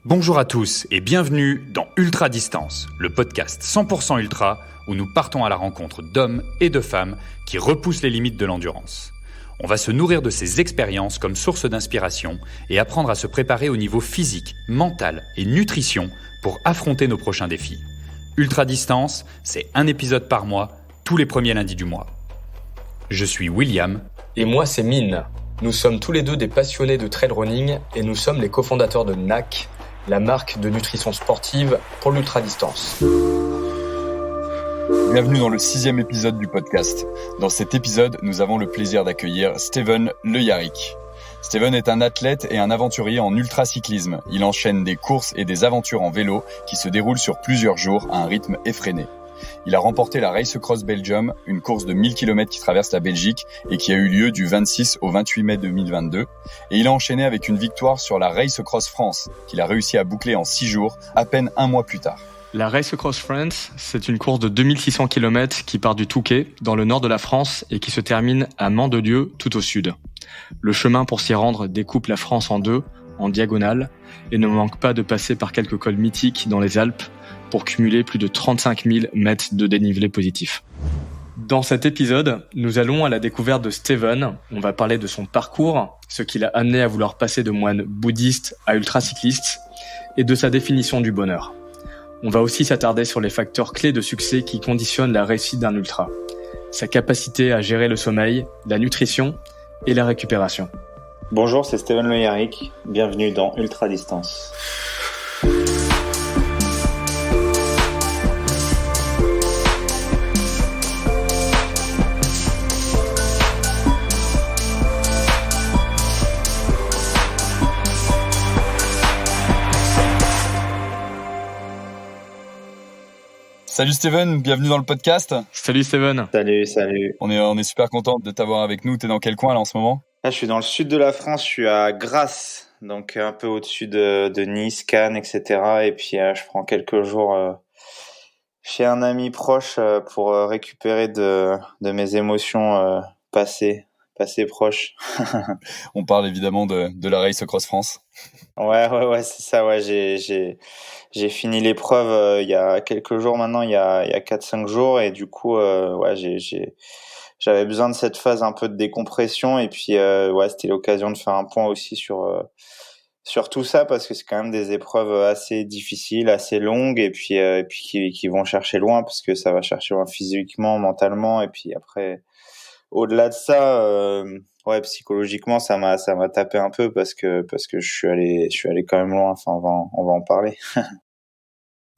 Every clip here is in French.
Bonjour à tous et bienvenue dans Ultra Distance, le podcast 100% ultra où nous partons à la rencontre d'hommes et de femmes qui repoussent les limites de l'endurance. On va se nourrir de ces expériences comme source d'inspiration et apprendre à se préparer au niveau physique, mental et nutrition pour affronter nos prochains défis. Ultra Distance, c'est un épisode par mois, tous les premiers lundis du mois. Je suis William. Et moi, c'est Mine. Nous sommes tous les deux des passionnés de trail running et nous sommes les cofondateurs de NAC, la marque de nutrition sportive pour l'ultra-distance. Bienvenue dans le 6e épisode du podcast. Dans cet épisode, nous avons le plaisir d'accueillir Steven Le Yarrick. Steven est un athlète et un aventurier en ultracyclisme. Il enchaîne des courses et des aventures en vélo qui se déroulent sur plusieurs jours à un rythme effréné. Il a remporté la Race Across Belgium, une course de 1000 km qui traverse la Belgique et qui a eu lieu du 26 au 28 mai 2022. Et il a enchaîné avec une victoire sur la Race Across France, qu'il a réussi à boucler en 6 jours, à peine un mois plus tard. La Race Across France, c'est une course de 2600 km qui part du Touquet, dans le nord de la France, et qui se termine à Mandelieu, tout au sud. Le chemin pour s'y rendre découpe la France en deux, en diagonale, et ne manque pas de passer par quelques cols mythiques dans les Alpes, pour cumuler plus de 35 000 mètres de dénivelé positif. Dans cet épisode, nous allons à la découverte de Steven. On va parler de son parcours, ce qui l'a amené à vouloir passer de moine bouddhiste à ultracycliste, et de sa définition du bonheur. On va aussi s'attarder sur les facteurs clés de succès qui conditionnent la réussite d'un ultra. Sa capacité à gérer le sommeil, la nutrition et la récupération. Bonjour, c'est Steven Le Yarrick. Bienvenue dans Ultra Distance. Salut Steven, bienvenue dans le podcast. Salut Steven. Salut. On est super content de t'avoir avec nous. T'es dans quel coin là en ce moment ? Là, je suis dans le sud de la France, je suis à Grasse, donc un peu au-dessus de Nice, Cannes, etc. Et puis je prends quelques jours chez un ami proche pour récupérer de mes émotions passées proches. On parle évidemment de la Race Across France. Ouais, c'est ça. Ouais, j'ai fini l'épreuve il y a quelques jours maintenant, il y a 4-5 jours, et du coup, j'avais besoin de cette phase un peu de décompression, et puis c'était l'occasion de faire un point aussi sur tout ça, parce que c'est quand même des épreuves assez difficiles, assez longues, et puis qui vont chercher loin, parce que ça va chercher loin physiquement, mentalement, et puis après, au-delà de ça, psychologiquement, ça m'a tapé un peu, parce que je suis allé quand même loin. Enfin, on va en parler.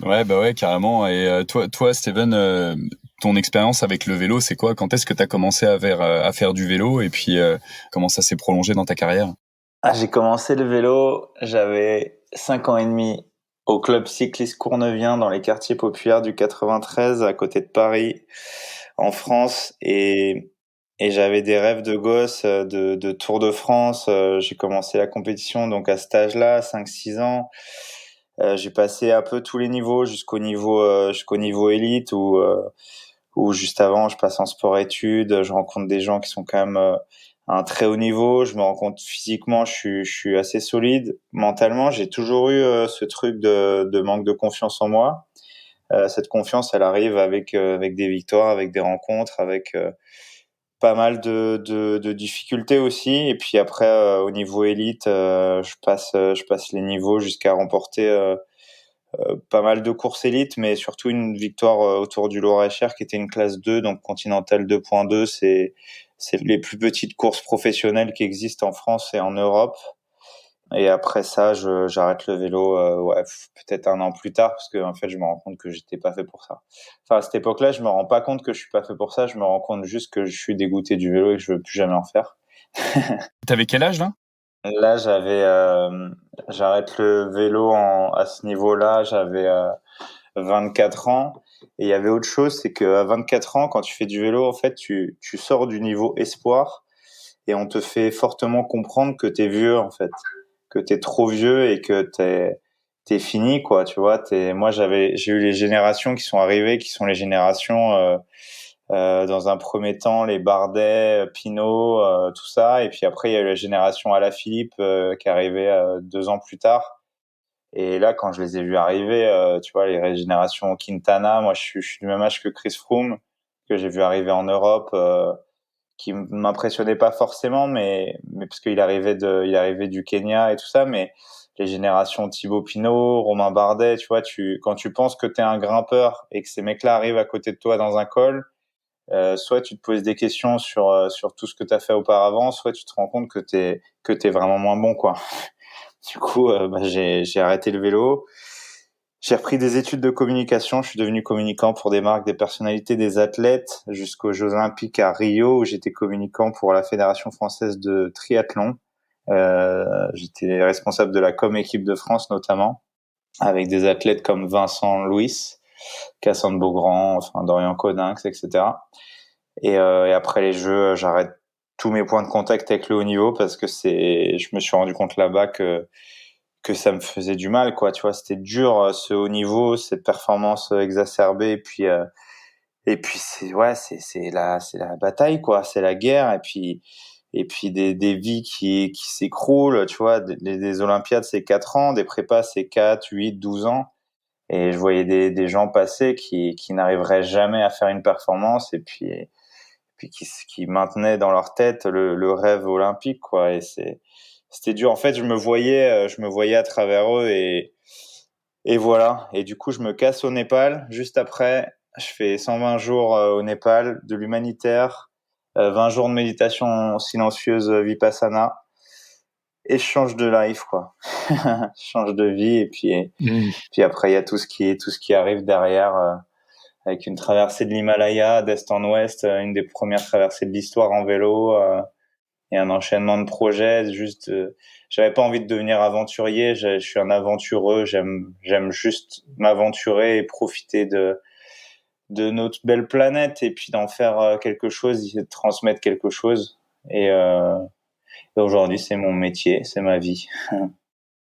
Ouais, carrément. Et toi, Steven, ton expérience avec le vélo, c'est quoi ? Quand est-ce que tu as commencé à faire du vélo, et puis comment ça s'est prolongé dans ta carrière ? J'ai commencé le vélo, j'avais 5 ans et demi, au club cycliste Cournevien, dans les quartiers populaires du 93, à côté de Paris, en France, et j'avais des rêves de gosse de Tour de France. J'ai commencé la compétition donc à cet âge-là, 5-6 ans. J'ai passé un peu tous les niveaux jusqu'au niveau élite, où juste avant je passe en sport-études, je rencontre des gens qui sont quand même à un très haut niveau, je me rends compte physiquement je suis assez solide. Mentalement, j'ai toujours eu ce truc de manque de confiance en moi. Cette confiance, elle arrive avec des victoires, avec des rencontres, avec pas mal de difficultés aussi. Et puis après, au niveau élite, je passe les niveaux jusqu'à remporter pas mal de courses élites, mais surtout une victoire autour du Loir-et-Cher, qui était une classe 2, donc Continental 2.2. C'est les plus petites courses professionnelles qui existent en France et en Europe. Et après ça, j'arrête le vélo, peut-être un an plus tard, parce que en fait, je me rends compte que j'étais pas fait pour ça. Enfin, à cette époque-là, je me rends pas compte que je suis pas fait pour ça. Je me rends compte juste que je suis dégoûté du vélo et que je veux plus jamais en faire. T'avais quel âge là ? Là, j'arrête le vélo à ce niveau-là. J'avais 24 ans. Et il y avait autre chose, c'est qu'à 24 ans, quand tu fais du vélo, en fait, tu sors du niveau espoir, et on te fait fortement comprendre que t'es vieux, en fait, que t'es trop vieux et que t'es fini, quoi. Tu vois, moi, j'ai eu les générations qui sont arrivées, qui sont les générations dans un premier temps, les Bardet, Pinot, tout ça, et puis après il y a eu la génération Alaphilippe qui est arrivée 2 ans plus tard. Et là, quand je les ai vus arriver, tu vois, les générations Quintana, moi, je suis du même âge que Chris Froome, que j'ai vu arriver en Europe, qui m'impressionnait pas forcément, mais parce qu'il il arrivait du Kenya et tout ça, mais les générations Thibaut Pinot, Romain Bardet, tu vois, quand tu penses que t'es un grimpeur et que ces mecs-là arrivent à côté de toi dans un col, soit tu te poses des questions sur tout ce que t'as fait auparavant, soit tu te rends compte que t'es vraiment moins bon, quoi. Du coup, j'ai arrêté le vélo. J'ai repris des études de communication. Je suis devenu communicant pour des marques, des personnalités, des athlètes, jusqu'aux Jeux Olympiques à Rio, où j'étais communicant pour la Fédération française de triathlon. J'étais responsable de la com équipe de France, notamment, avec des athlètes comme Vincent Louis, Cassandre Beaugrand, enfin Dorian Coninx, etc. Et après les Jeux, j'arrête tous mes points de contact avec le haut niveau parce que je me suis rendu compte là-bas que ça me faisait du mal, quoi. Tu vois, c'était dur, ce haut niveau, cette performance exacerbée, et puis c'est la bataille, quoi. C'est la guerre, et puis des vies qui s'écroulent, tu vois. Des Olympiades, c'est 4 ans, des prépas, c'est 4, 8, 12 ans. Et je voyais des gens passer qui n'arriveraient jamais à faire une performance, et puis qui maintenaient dans leur tête le rêve olympique, quoi. Et c'était dur. En fait, je me voyais à travers eux, et voilà. Et du coup, je me casse au Népal. Juste après, je fais 120 jours au Népal, de l'humanitaire, 20 jours de méditation silencieuse Vipassana, et je change de life, quoi. Je change de vie, et puis après, il y a tout ce qui arrive derrière, avec une traversée de l'Himalaya d'est en ouest, une des premières traversées de l'histoire en vélo, et un enchaînement de projets. Juste, j'avais pas envie de devenir aventurier. Je suis un aventureux. J'aime juste m'aventurer et profiter de notre belle planète, et puis d'en faire quelque chose, de transmettre quelque chose. Et aujourd'hui, c'est mon métier, c'est ma vie.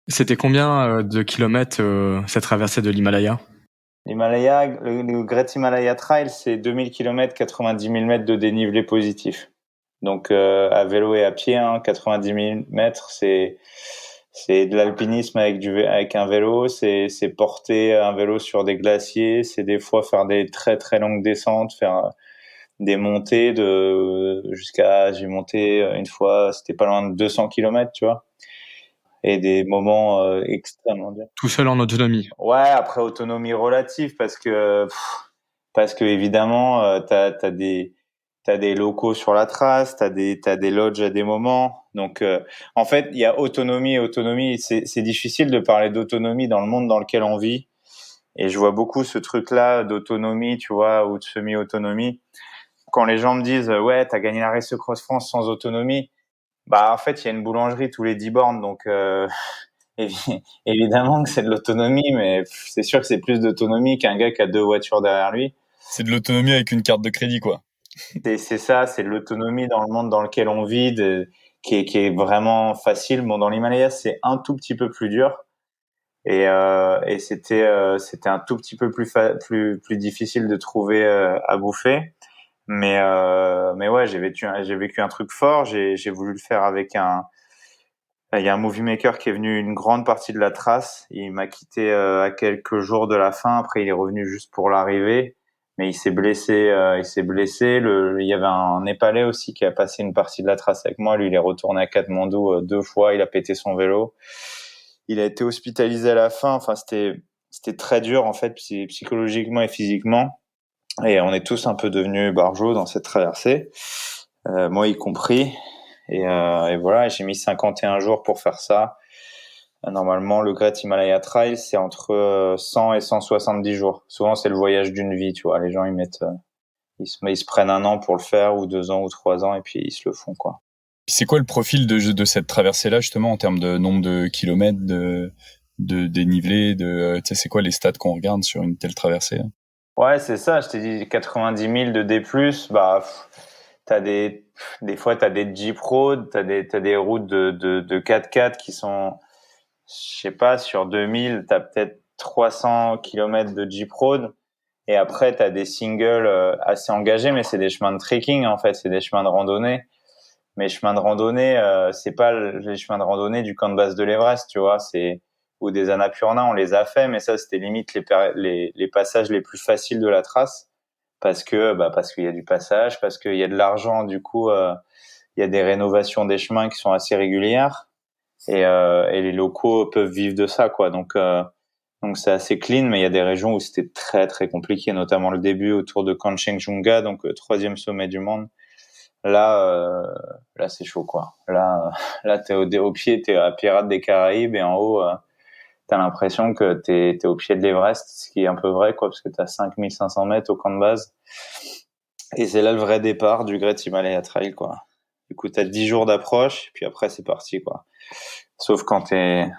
C'était combien de kilomètres cette traversée de l'Himalaya? L'Himalaya, le Great Himalaya Trail, c'est 2000 km, 90 000 mètres de dénivelé positif. Donc à vélo et à pied, 90 000 mètres, c'est de l'alpinisme avec un vélo, c'est porter un vélo sur des glaciers, c'est des fois faire des très très longues descentes, faire des montées j'ai monté une fois, c'était pas loin de 200 km, tu vois, et des moments extrêmement durs. Tout seul en autonomie? Ouais, après autonomie relative, parce que évidemment t'as des locaux sur la trace, t'as des lodges à des moments. Donc en fait, il y a autonomie et autonomie. C'est difficile de parler d'autonomie dans le monde dans lequel on vit. Et je vois beaucoup ce truc-là d'autonomie, tu vois, ou de semi-autonomie. Quand les gens me disent ouais, t'as gagné la Race Cross France sans autonomie, bah en fait, il y a une boulangerie tous les 10 bornes, donc évidemment que c'est de l'autonomie, mais c'est sûr que c'est plus d'autonomie qu'un gars qui a 2 voitures derrière lui. C'est de l'autonomie avec une carte de crédit, quoi. C'est ça, c'est de l'autonomie dans le monde dans lequel on vit, qui est vraiment facile. Bon, dans l'Himalaya, c'est un tout petit peu plus dur, et c'était un tout petit peu plus difficile de trouver à bouffer. Mais ouais, j'ai vécu un truc fort. J'ai voulu le faire avec il y a un movie maker qui est venu une grande partie de la trace. Il m'a quitté à quelques jours de la fin. Après, il est revenu juste pour l'arrivée. Mais il s'est blessé. Il y avait un Népalais aussi qui a passé une partie de la trace avec moi. Lui, il est retourné à Katmandou 2 fois. Il a pété son vélo. Il a été hospitalisé à la fin. Enfin, c'était très dur, en fait, psychologiquement et physiquement. Et on est tous un peu devenus barjots dans cette traversée. Moi y compris. Et voilà, j'ai mis 51 jours pour faire ça. Normalement, le Great Himalaya Trail, c'est entre 100 et 170 jours. Souvent, c'est le voyage d'une vie, tu vois. Les gens, ils se prennent 1 an pour le faire, ou 2 ans, ou 3 ans, et puis ils se le font, quoi. C'est quoi le profil de cette traversée-là, justement, en termes de nombre de kilomètres, de dénivelé, tu sais, c'est quoi les stats qu'on regarde sur une telle traversée? Ouais, c'est ça. Je t'ai dit 90 000 de D+. Bah, des fois, t'as des Jeep Road, t'as des routes de 4x4 qui sont, je sais pas, sur 2000, t'as peut-être 300 km de Jeep Road. Et après, t'as des singles assez engagés, mais c'est des chemins de trekking, en fait. C'est des chemins de randonnée. Mais chemins de randonnée, c'est pas les chemins de randonnée du camp de base de l'Everest, tu vois. ou des Annapurna, on les a fait, mais ça c'était limite les passages les plus faciles de la trace parce qu'il y a du passage, parce qu'il y a de l'argent, du coup il y a des rénovations des chemins qui sont assez régulières et les locaux peuvent vivre de ça, quoi. Donc c'est assez clean, mais il y a des régions où c'était très très compliqué, notamment le début autour de Kanchenjunga, donc troisième sommet du monde. Là c'est chaud, quoi. Là t'es au pied, t'es à Pirates des Caraïbes, et en haut t'as l'impression que t'es au pied de l'Everest, ce qui est un peu vrai, quoi, parce que t'as 5500 mètres au camp de base. Et c'est là le vrai départ du Great Himalaya Trail, quoi. Du coup, t'as 10 jours d'approche, puis après c'est parti, quoi. Sauf quand t'es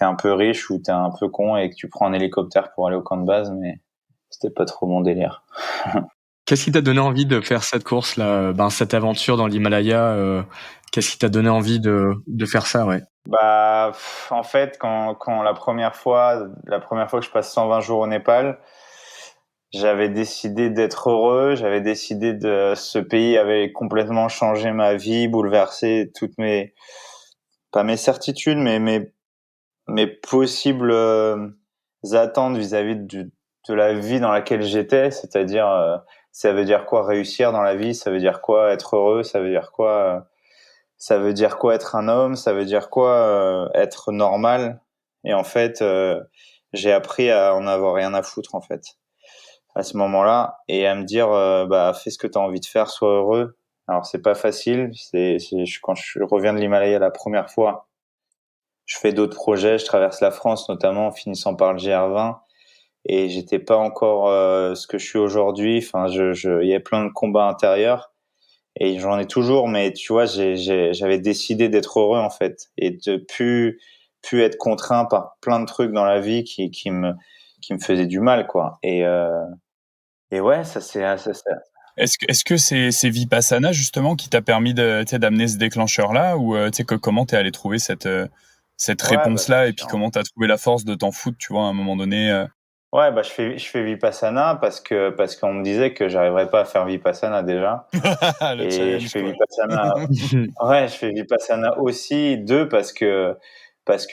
un peu riche ou t'es un peu con et que tu prends un hélicoptère pour aller au camp de base, mais c'était pas trop mon délire. Qu'est-ce qui t'a donné envie de faire cette course-là, cette aventure dans l'Himalaya, qu'est-ce qui t'a donné envie de faire ça, ouais? En fait, quand la première fois que je passe 120 jours au Népal, j'avais décidé d'être heureux, j'avais décidé ce pays avait complètement changé ma vie, bouleversé pas mes certitudes, mais mes possibles attentes vis-à-vis de la vie dans laquelle j'étais, c'est-à-dire ça veut dire quoi réussir dans la vie, ça veut dire quoi être heureux, ça veut dire quoi être un homme, ça veut dire quoi être normal. Et en fait, j'ai appris à en avoir rien à foutre, en fait, à ce moment-là, et à me dire fais ce que tu as envie de faire, sois heureux. Alors c'est pas facile, quand je reviens de l'Himalaya la première fois, je fais d'autres projets, je traverse la France notamment en finissant par le GR20, et j'étais pas encore ce que je suis aujourd'hui. Enfin, il y a plein de combats intérieurs et j'en ai toujours, mais tu vois, j'avais décidé d'être heureux, en fait, et de plus être contraint par plein de trucs dans la vie qui me faisaient du mal, quoi. Et ouais, ça c'est. Est-ce que c'est Vipassana justement qui t'a permis d'amener ce déclencheur-là, ou comment t'es allé trouver cette Ouais, réponse-là, c'est et puis sûr. comment t'as trouvé la force de t'en foutre, tu vois, à un moment donné. Ouais, je fais Vipassana parce qu'on me disait que j'arriverais pas à faire Vipassana déjà, Le et je challenge, fais quoi. Vipassana. Ouais, je fais Vipassana aussi. Deux, parce que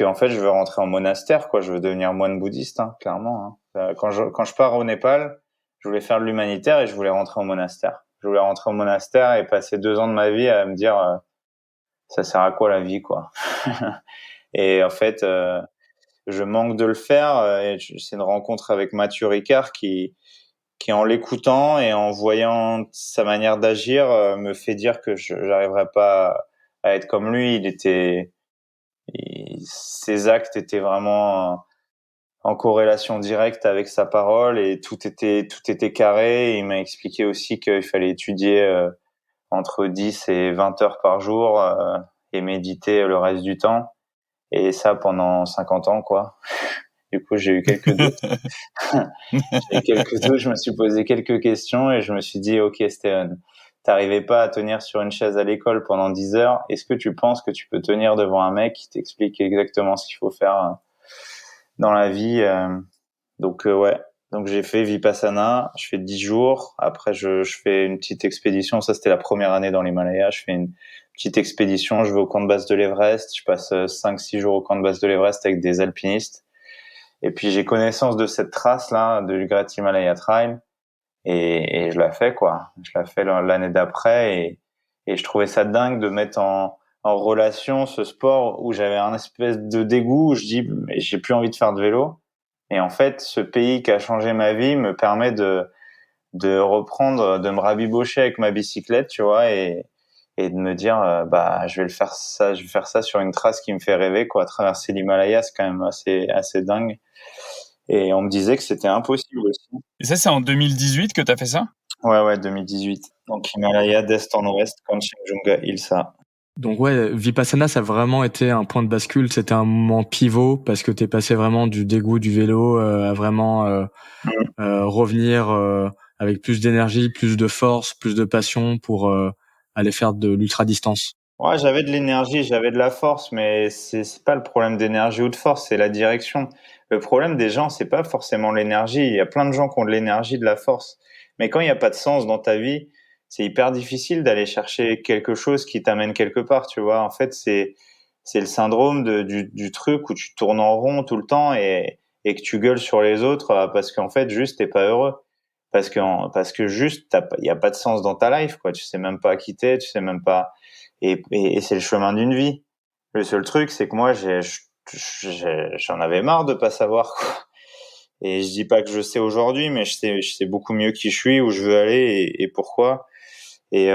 en fait, je veux rentrer en monastère, quoi. Je veux devenir moine bouddhiste, hein, clairement, hein. Quand je pars au Népal, je voulais faire de l'humanitaire et je voulais rentrer au monastère. Je voulais rentrer au monastère et passer 2 ans de ma vie à me dire, ça sert à quoi la vie, quoi. Et en fait, je manque de le faire. C'est une rencontre avec Mathieu Ricard qui en l'écoutant et en voyant sa manière d'agir, me fait dire que j'arriverai pas à être comme lui. Ses actes étaient vraiment en corrélation directe avec sa parole, et tout était carré. Et il m'a expliqué aussi qu'il fallait étudier entre 10 et 20 heures par jour et méditer le reste du temps. Et ça pendant 50 ans, quoi. Du coup, j'ai eu quelques doutes. Je me suis posé quelques questions et je me suis dit, OK, Steven, t'arrivais pas à tenir sur une chaise à l'école pendant 10 heures. Est-ce que tu penses que tu peux tenir devant un mec qui t'explique exactement ce qu'il faut faire dans la vie? Ouais. Donc j'ai fait Vipassana, je fais 10 jours. Après, je fais une petite expédition. Ça, c'était la première année dans l'Himalaya. Je fais une petite expédition. Je vais au camp de base de l'Everest. Je passe 5-6 jours au camp de base de l'Everest avec des alpinistes. Et puis j'ai connaissance de cette trace-là, du Great Himalaya Trail, et je la fais, quoi. Je la fais l'année d'après, et je trouvais ça dingue de mettre en relation ce sport où j'avais un espèce de dégoût, où je dis, mais j'ai plus envie de faire de vélo. Et en fait, ce pays qui a changé ma vie me permet de reprendre, de me rabibocher avec ma bicyclette, tu vois, et de me dire, je vais faire ça sur une trace qui me fait rêver, quoi. Traverser l'Himalaya, c'est quand même assez dingue. Et on me disait que c'était impossible aussi. Et ça, c'est en 2018 que t'as fait ça? Ouais, 2018. Donc Himalaya d'est en ouest, Kanchenjunga Hilsa. Donc ouais, Vipassana, ça a vraiment été un point de bascule. C'était un moment pivot parce que t'es passé vraiment du dégoût du vélo à vraiment revenir avec plus d'énergie, plus de force, plus de passion pour aller faire de l'ultra-distance. Ouais, j'avais de l'énergie, j'avais de la force, mais c'est pas le problème d'énergie ou de force, c'est la direction. Le problème des gens, c'est pas forcément l'énergie. Il y a plein de gens qui ont de l'énergie, de la force. Mais quand il n'y a pas de sens dans ta vie, c'est hyper difficile d'aller chercher quelque chose qui t'amène quelque part, tu vois. En fait, c'est le syndrome du truc où tu tournes en rond tout le temps et que tu gueules sur les autres parce qu'en fait, juste, t'es pas heureux. Parce que juste, il y a pas de sens dans ta life, quoi. Tu sais même pas qui t'es, tu sais même pas. Et c'est le chemin d'une vie. Le seul truc, c'est que moi, j'en avais marre de pas savoir, quoi. Et je dis pas que je sais aujourd'hui, mais je sais beaucoup mieux qui je suis, où je veux aller et pourquoi. Et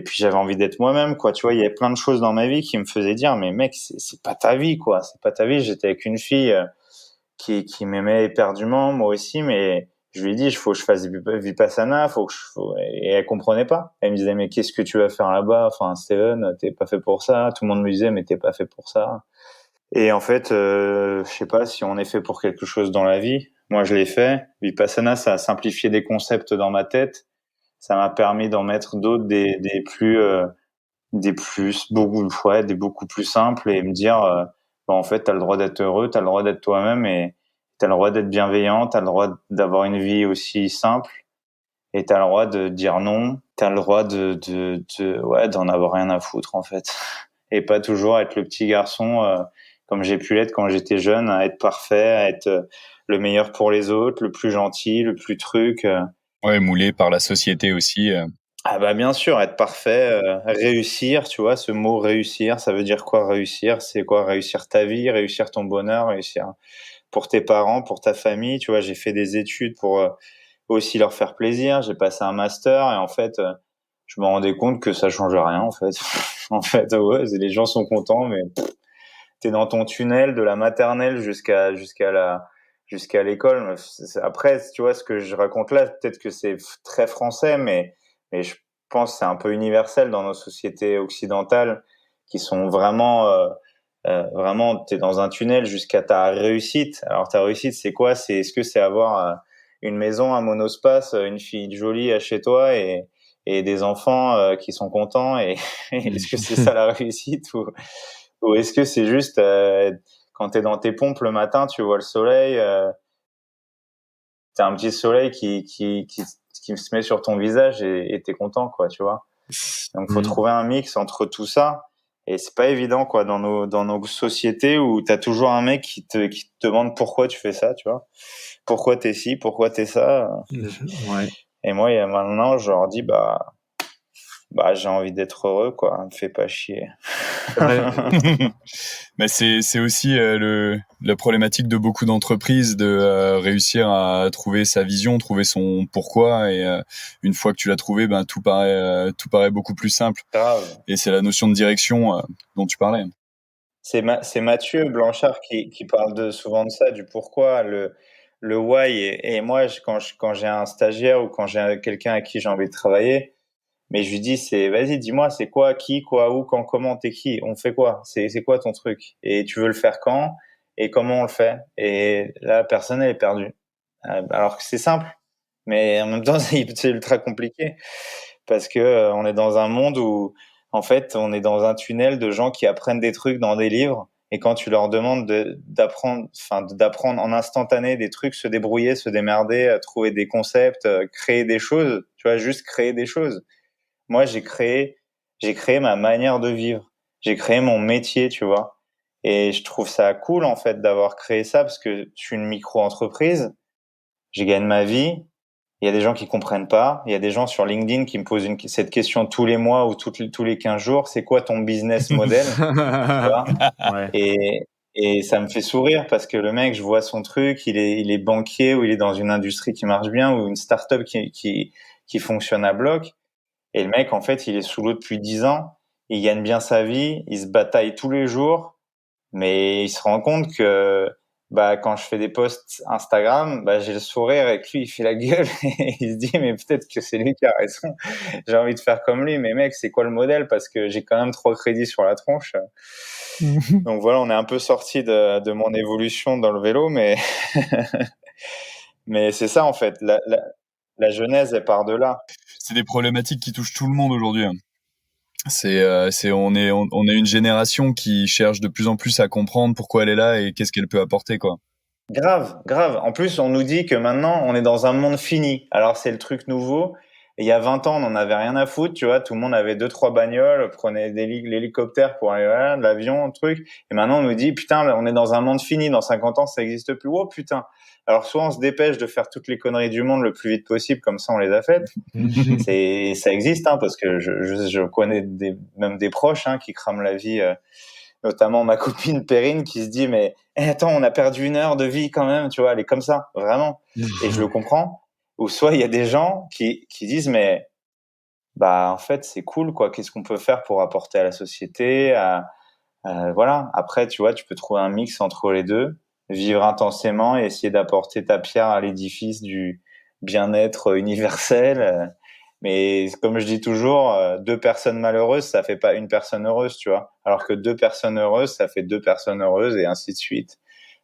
puis j'avais envie d'être moi-même, quoi. Tu vois, il y avait plein de choses dans ma vie qui me faisaient dire, mais mec, c'est pas ta vie, quoi. C'est pas ta vie. J'étais avec une fille qui m'aimait éperdument, moi aussi, mais je lui ai dit, il faut que je fasse Vipassana, et elle comprenait pas. Elle me disait, mais qu'est-ce que tu vas faire là-bas? Enfin, Steven, t'es pas fait pour ça. Tout le monde me disait, mais t'es pas fait pour ça. Et en fait, je sais pas si on est fait pour quelque chose dans la vie. Moi, je l'ai fait. Vipassana, ça a simplifié des concepts dans ma tête. Ça m'a permis d'en mettre d'autres, des beaucoup plus simples et me dire, bah, en fait, t'as le droit d'être heureux, t'as le droit d'être toi-même et t'as le droit d'être bienveillant, t'as le droit d'avoir une vie aussi simple et t'as le droit de dire non, t'as le droit ouais, d'en avoir rien à foutre, en fait. Et pas toujours être le petit garçon, comme j'ai pu l'être quand j'étais jeune, à être parfait, à être le meilleur pour les autres, le plus gentil, le plus truc. Ouais, moulé par la société aussi. Ah bah bien sûr, être parfait, réussir, tu vois, ce mot réussir, ça veut dire quoi réussir? C'est quoi réussir ta vie, réussir ton bonheur, réussir pour tes parents, pour ta famille, tu vois? J'ai fait des études pour aussi leur faire plaisir, j'ai passé un master et en fait, je me rendais compte que ça change rien en fait. En fait, ouais, les gens sont contents, mais t'es dans ton tunnel de la maternelle jusqu'à l'école. Après, tu vois, ce que je raconte là, peut-être que c'est très français, mais je pense que c'est un peu universel dans nos sociétés occidentales qui sont vraiment, t'es dans un tunnel jusqu'à ta réussite. Alors ta réussite, c'est quoi? Est-ce que c'est avoir une maison, un monospace, une fille jolie à chez toi et des enfants qui sont contents et est-ce que c'est ça la réussite ou est-ce que c'est juste quand t'es dans tes pompes le matin, tu vois le soleil, t'as un petit soleil qui se met sur ton visage et t'es content, quoi, tu vois. Donc faut trouver un mix entre tout ça et c'est pas évident, quoi, dans nos sociétés où t'as toujours un mec qui te demande pourquoi tu fais ça, tu vois. Pourquoi t'es ci, pourquoi t'es ça. Ouais. Et moi, maintenant, je leur dis, bah, j'ai envie d'être heureux, quoi. Me fais pas chier. Mais c'est aussi la problématique de beaucoup d'entreprises de réussir à trouver sa vision, trouver son pourquoi et une fois que tu l'as trouvé, ben tout paraît beaucoup plus simple. Grave. Et c'est la notion de direction dont tu parlais. C'est Mathieu Blanchard qui parle souvent de ça, du pourquoi, le why. Et moi, quand j'ai un stagiaire ou quand j'ai quelqu'un à qui j'ai envie de travailler, mais je lui dis, vas-y, dis-moi, c'est quoi, qui, quoi, où, quand, comment, t'es qui, on fait quoi, c'est quoi ton truc, et tu veux le faire quand, et comment on le fait. Et la personne, elle est perdue. Alors que c'est simple, mais en même temps, c'est ultra compliqué parce que on est dans un monde où, en fait, on est dans un tunnel de gens qui apprennent des trucs dans des livres. Et quand tu leur demandes d'apprendre en instantané des trucs, se débrouiller, se démerder, trouver des concepts, créer des choses, tu vois, juste créer des choses. Moi, j'ai créé ma manière de vivre. J'ai créé mon métier, tu vois. Et je trouve ça cool, en fait, d'avoir créé ça parce que je suis une micro-entreprise. Je gagne ma vie. Il y a des gens qui comprennent pas. Il y a des gens sur LinkedIn qui me posent cette question tous les mois ou tous les 15 jours. C'est quoi ton business model? Tu vois? Ouais. Et ça me fait sourire parce que le mec, je vois son truc, il est banquier ou il est dans une industrie qui marche bien ou une start-up qui fonctionne à bloc. Et le mec, en fait, il est sous l'eau depuis 10 ans. Il gagne bien sa vie. Il se bataille tous les jours. Mais il se rend compte que, bah, quand je fais des posts Instagram, bah, j'ai le sourire et que lui, il fait la gueule et il se dit, mais peut-être que c'est lui qui a raison. J'ai envie de faire comme lui. Mais mec, c'est quoi le modèle? Parce que j'ai quand même 3 crédits sur la tronche. Donc voilà, on est un peu sorti de mon évolution dans le vélo, mais, mais c'est ça, en fait. La genèse, elle part de là. C'est des problématiques qui touchent tout le monde aujourd'hui. On est une génération qui cherche de plus en plus à comprendre pourquoi elle est là et qu'est-ce qu'elle peut apporter, quoi. Grave, grave. En plus, on nous dit que maintenant, on est dans un monde fini. Alors, c'est le truc nouveau. Et il y a 20 ans, on n'en avait rien à foutre, tu vois. Tout le monde avait 2-3 bagnoles, prenait l'hélicoptère pour aller, voilà, l'avion, le truc. Et maintenant, on nous dit, putain, là, on est dans un monde fini. Dans 50 ans, ça n'existe plus. Oh, putain. Alors, soit on se dépêche de faire toutes les conneries du monde le plus vite possible, comme ça, on les a faites. Ça existe, hein, parce que je connais même des proches, hein, qui crament la vie, notamment ma copine Perrine qui se dit, mais, attends, on a perdu 1 heure de vie quand même, tu vois. Elle est comme ça, vraiment. Et je le comprends. Ou soit il y a des gens qui disent, mais bah en fait c'est cool quoi, qu'est-ce qu'on peut faire pour apporter à la société, voilà. Après tu vois, tu peux trouver un mix entre les deux, vivre intensément et essayer d'apporter ta pierre à l'édifice du bien-être universel, mais comme je dis toujours, 2 personnes malheureuses ça fait pas une personne heureuse, tu vois, alors que 2 personnes heureuses ça fait 2 personnes heureuses et ainsi de suite.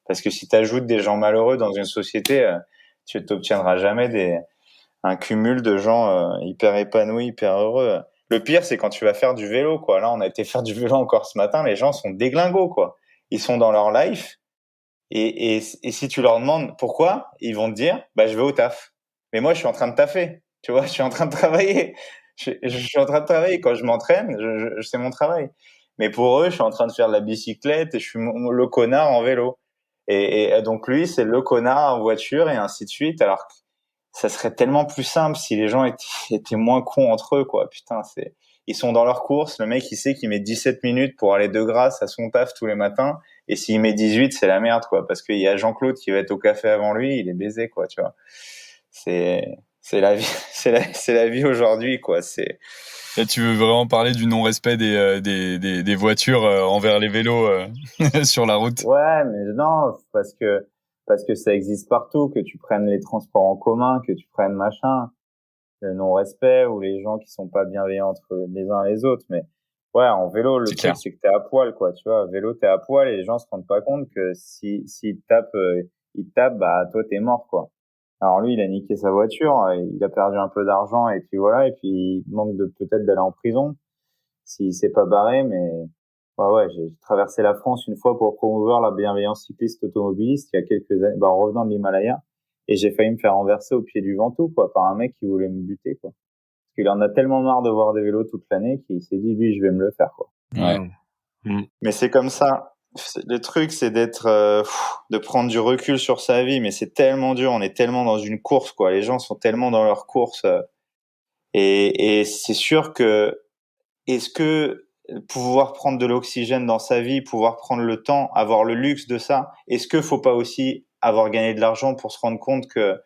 Parce que si tu ajoutes des gens malheureux dans une société, tu t'obtiendras jamais un cumul de gens hyper épanouis, hyper heureux. Le pire, c'est quand tu vas faire du vélo, quoi. Là, on a été faire du vélo encore ce matin, les gens sont déglingos, quoi. Ils sont dans leur life, et si tu leur demandes pourquoi, ils vont te dire, bah, je vais au taf. Mais moi, je suis en train de taffer, tu vois, je suis en train de travailler. Je suis en train de travailler. Quand je m'entraîne, c'est mon travail. Mais pour eux, je suis en train de faire de la bicyclette et je suis le connard en vélo. Et donc lui, c'est le connard en voiture et ainsi de suite. Alors que ça serait tellement plus simple si les gens étaient moins cons entre eux, quoi. Putain, ils sont dans leur course. Le mec, il sait qu'il met 17 minutes pour aller de grâce à son taf tous les matins. Et s'il met 18, c'est la merde, quoi. Parce qu'il y a Jean-Claude qui va être au café avant lui, il est baisé, quoi, tu vois. C'est la vie, c'est la vie aujourd'hui, quoi. Là, tu veux vraiment parler du non-respect des voitures envers les vélos sur la route? Ouais, mais non, parce que ça existe partout, que tu prennes les transports en commun, que tu prennes machin, le non-respect ou les gens qui sont pas bienveillants entre les uns et les autres. Mais ouais, en vélo, le C'est truc, clair. c'est que t'es à poil, quoi. Tu vois, vélo, t'es à poil et les gens se rendent pas compte que s'ils te tapent, bah, toi, t'es mort, quoi. Alors lui, il a niqué sa voiture, il a perdu un peu d'argent et puis voilà, et puis il manque peut-être d'aller en prison s'il s'est pas barré, mais ouais, j'ai traversé la France une fois pour promouvoir la bienveillance cycliste automobiliste il y a quelques années, bah, en revenant de l'Himalaya, et j'ai failli me faire renverser au pied du Ventoux, quoi, par un mec qui voulait me buter, quoi. Parce qu'il en a tellement marre de voir des vélos toute l'année qu'il s'est dit, lui, je vais me le faire, quoi. Ouais. Mais c'est comme ça. Le truc, c'est de prendre du recul sur sa vie, mais c'est tellement dur. On est tellement dans une course, quoi. Les gens sont tellement dans leur course, et c'est sûr que est-ce que pouvoir prendre de l'oxygène dans sa vie, pouvoir prendre le temps, avoir le luxe de ça, est-ce que faut pas aussi avoir gagné de l'argent pour se rendre compte que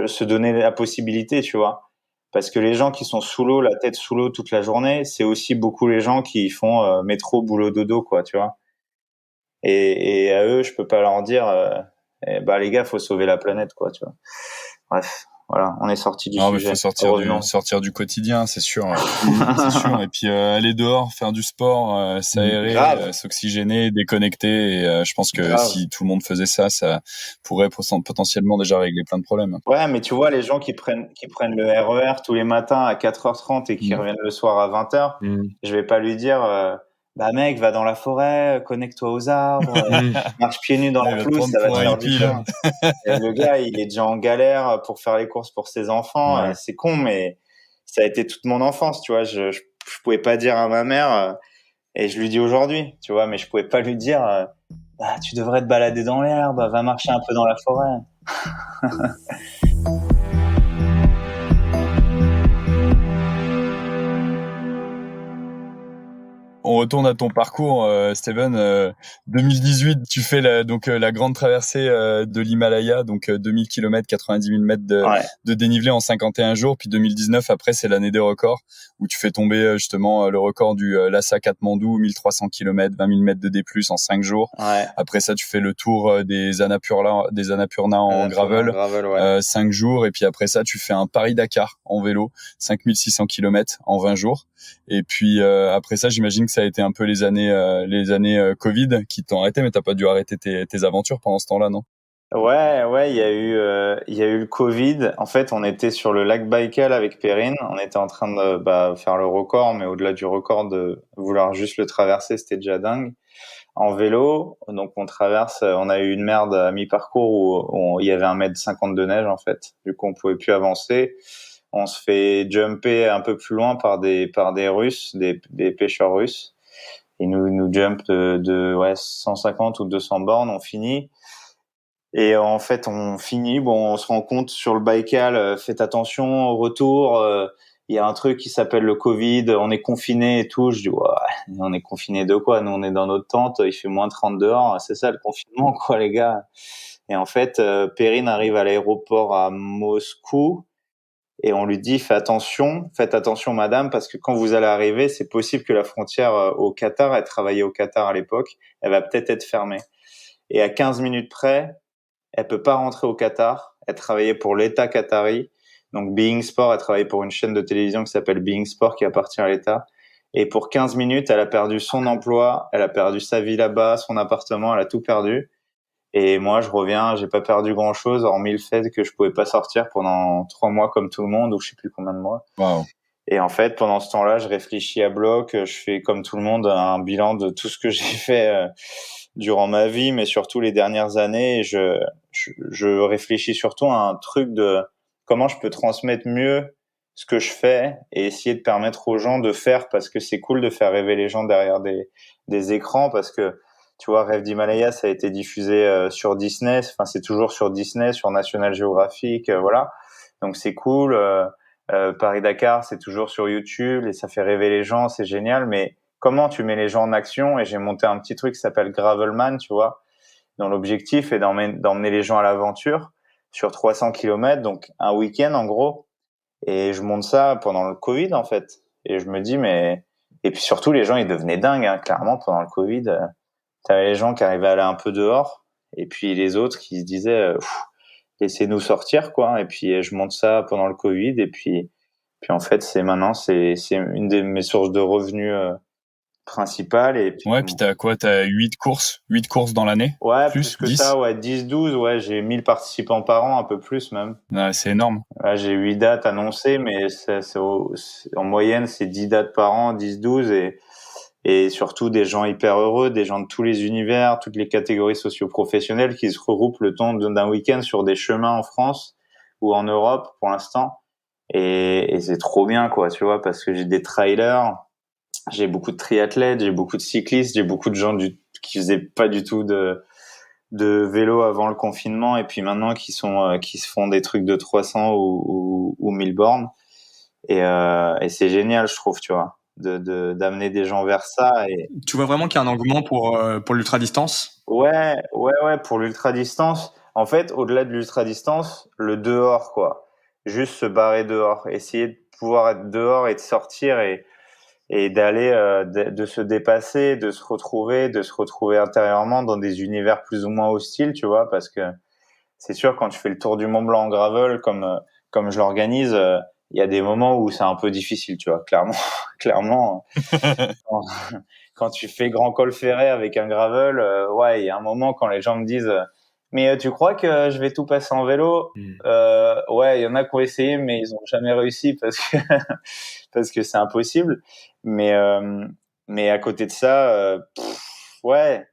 se donner la possibilité, tu vois? Parce que les gens qui sont sous l'eau, la tête sous l'eau toute la journée, c'est aussi beaucoup les gens qui font métro, boulot, dodo, quoi, tu vois? Et à eux, je peux pas leur dire, bah les gars, faut sauver la planète, quoi, tu vois? Bref, voilà, on est sorti du Non, mais faut sujet. Revenons. sortir du quotidien, c'est sûr. C'est sûr. Et puis aller dehors, faire du sport, s'aérer, Grave, s'oxygéner, déconnecter. Et je pense que grave. si tout le monde faisait ça, ça pourrait potentiellement déjà régler plein de problèmes. Ouais, mais tu vois, les gens qui prennent le RER tous les matins à 4h30 et qui Mm. reviennent le soir à 20h, je vais pas lui dire, bah mec, va dans la forêt, connecte-toi aux arbres, marche pieds nus dans Là, il la va te pelouse, prendre ça va pour te un faire du hippie, là. bien. Et le gars, il est déjà en galère pour faire les courses pour ses enfants. Ouais. C'est con, mais ça a été toute mon enfance, tu vois. Je pouvais pas dire à ma mère, et je lui dis aujourd'hui, tu vois, mais je pouvais pas lui dire, bah tu devrais te balader dans l'herbe, va marcher un peu dans la forêt. On retourne à ton parcours, Steven. 2018, tu fais la grande traversée de l'Himalaya, donc 2000 km, 90 000 mètres Ouais. de dénivelé en 51 jours. Puis 2019, après, c'est l'année des records, où tu fais tomber justement le record du Lhasa Katmandou, 1300 km, 20 000 mètres de D+, en 5 jours. Ouais. Après ça, tu fais le tour des Annapurna en gravel, Ouais. 5 jours. Et puis après ça, tu fais un Paris-Dakar en vélo, 5600 km en 20 jours. Et puis après ça, j'imagine que ça a été un peu les années Covid qui t'ont arrêté, mais t'as pas dû arrêter tes aventures pendant ce temps-là, non? Ouais, il y a eu le Covid. En fait, on était sur le lac Baïkal avec Perrine. On était en train de faire le record, mais au-delà du record, de vouloir juste le traverser, c'était déjà dingue. En vélo, donc on traverse. On a eu une merde à mi-parcours où il y avait 1,50 m de neige en fait. Du coup, on pouvait plus avancer. on se fait jumper un peu plus loin par des Russes, des pêcheurs russes. Ils nous jump de 150 ou 200 bornes, on finit. Et en fait, on finit, on se rend compte sur le Baïkal, faites attention au retour, il y a un truc qui s'appelle le Covid, on est confiné et tout. Je dis, ouais, on est confiné de quoi? Nous, on est dans notre tente, il fait moins 30 dehors, c'est ça le confinement, quoi, les gars. Et en fait, Perrine arrive à l'aéroport à Moscou et on lui dit, faites attention, madame, parce que quand vous allez arriver, c'est possible que la frontière au Qatar, elle travaillait au Qatar à l'époque, elle va peut-être être fermée. Et à 15 minutes près, elle peut pas rentrer au Qatar. Elle travaillait pour l'État qatari. Donc, Being Sport, elle travaillait pour une chaîne de télévision qui s'appelle Being Sport, qui appartient à l'État. Et pour 15 minutes, elle a perdu son emploi, elle a perdu sa vie là-bas, son appartement, elle a tout perdu. Et moi, je reviens, j'ai pas perdu grand-chose, hormis le fait que je pouvais pas sortir pendant 3 mois comme tout le monde, ou je sais plus combien de mois. Wow. Et en fait, pendant ce temps-là, je réfléchis à bloc, je fais comme tout le monde un bilan de tout ce que j'ai fait durant ma vie, mais surtout les dernières années. Et je réfléchis surtout à un truc de comment je peux transmettre mieux ce que je fais et essayer de permettre aux gens de faire, parce que c'est cool de faire rêver les gens derrière des écrans, parce que tu vois, Rêve d'Himalaya, ça a été diffusé sur Disney, enfin c'est toujours sur Disney, sur National Geographic, voilà. Donc c'est cool. Paris-Dakar, c'est toujours sur YouTube et ça fait rêver les gens, c'est génial. Mais comment tu mets les gens en action? Et j'ai monté un petit truc qui s'appelle Gravelman, tu vois, dont l'objectif est d'emmener les gens à l'aventure sur 300 kilomètres, donc un week-end en gros. Et je monte ça pendant le Covid, en fait. Et je me dis, mais... Et puis surtout, les gens, ils devenaient dingues, hein, clairement, pendant le Covid. T'avais les gens qui arrivaient à aller un peu dehors, et puis les autres qui se disaient, laissez-nous sortir, quoi. Et puis je monte ça pendant le Covid, et puis en fait, c'est une de mes sources de revenus principales. Et puis, Ouais, puis t'as quoi? T'as 8 courses dans l'année? ouais, plus que 10? ça, ouais, 10, 12, ouais, j'ai 1000 participants par an, un peu plus même. Ouais, c'est énorme. Là, j'ai 8 dates annoncées, mais en moyenne, c'est 10 dates par an, 10, 12, et surtout des gens hyper heureux, des gens de tous les univers, toutes les catégories socio-professionnelles qui se regroupent le temps d'un week-end sur des chemins en France ou en Europe pour l'instant. Et c'est trop bien, quoi, tu vois, parce que j'ai des trailers, j'ai beaucoup de triathlètes, j'ai beaucoup de cyclistes, j'ai beaucoup de gens qui faisaient pas du tout de vélo avant le confinement, et puis maintenant qui se font des trucs de 300 ou 1000 bornes. Et c'est génial, je trouve, tu vois, d'amener des gens vers ça. Et Tu vois vraiment qu'il y a un engouement pour l'ultra-distance? ouais, pour l'ultra distance. En fait, au-delà de l'ultra distance, le dehors, quoi. Juste se barrer dehors, essayer de pouvoir être dehors et de sortir et d'aller de se dépasser, de se retrouver intérieurement dans des univers plus ou moins hostiles, tu vois, parce que c'est sûr, quand tu fais le tour du Mont Blanc en gravel, comme je l'organise, il y a des moments où c'est un peu difficile, tu vois, clairement, clairement. Quand, quand tu fais Grand Col Ferret avec un gravel, ouais, il y a un moment quand les gens me disent, mais tu crois que je vais tout passer en vélo? Ouais, il y en a qui ont essayé, mais ils ont jamais réussi parce que parce que c'est impossible. Mais mais à côté de ça, ouais,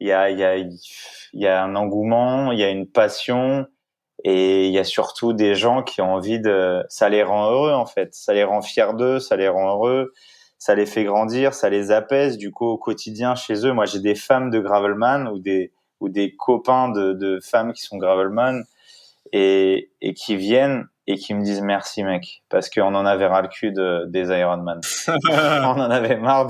il y a un engouement, il y a une passion, et il y a surtout des gens qui ont envie ça les rend heureux, en fait. Ça les rend fiers d'eux, ça les rend heureux, ça les fait grandir, ça les apaise, du coup, au quotidien chez eux. Moi, j'ai des femmes de gravelman ou des copains de femmes qui sont gravelman et qui viennent et qui me disent merci, mec, parce qu'on en avait ras le cul des Ironman. On en avait marre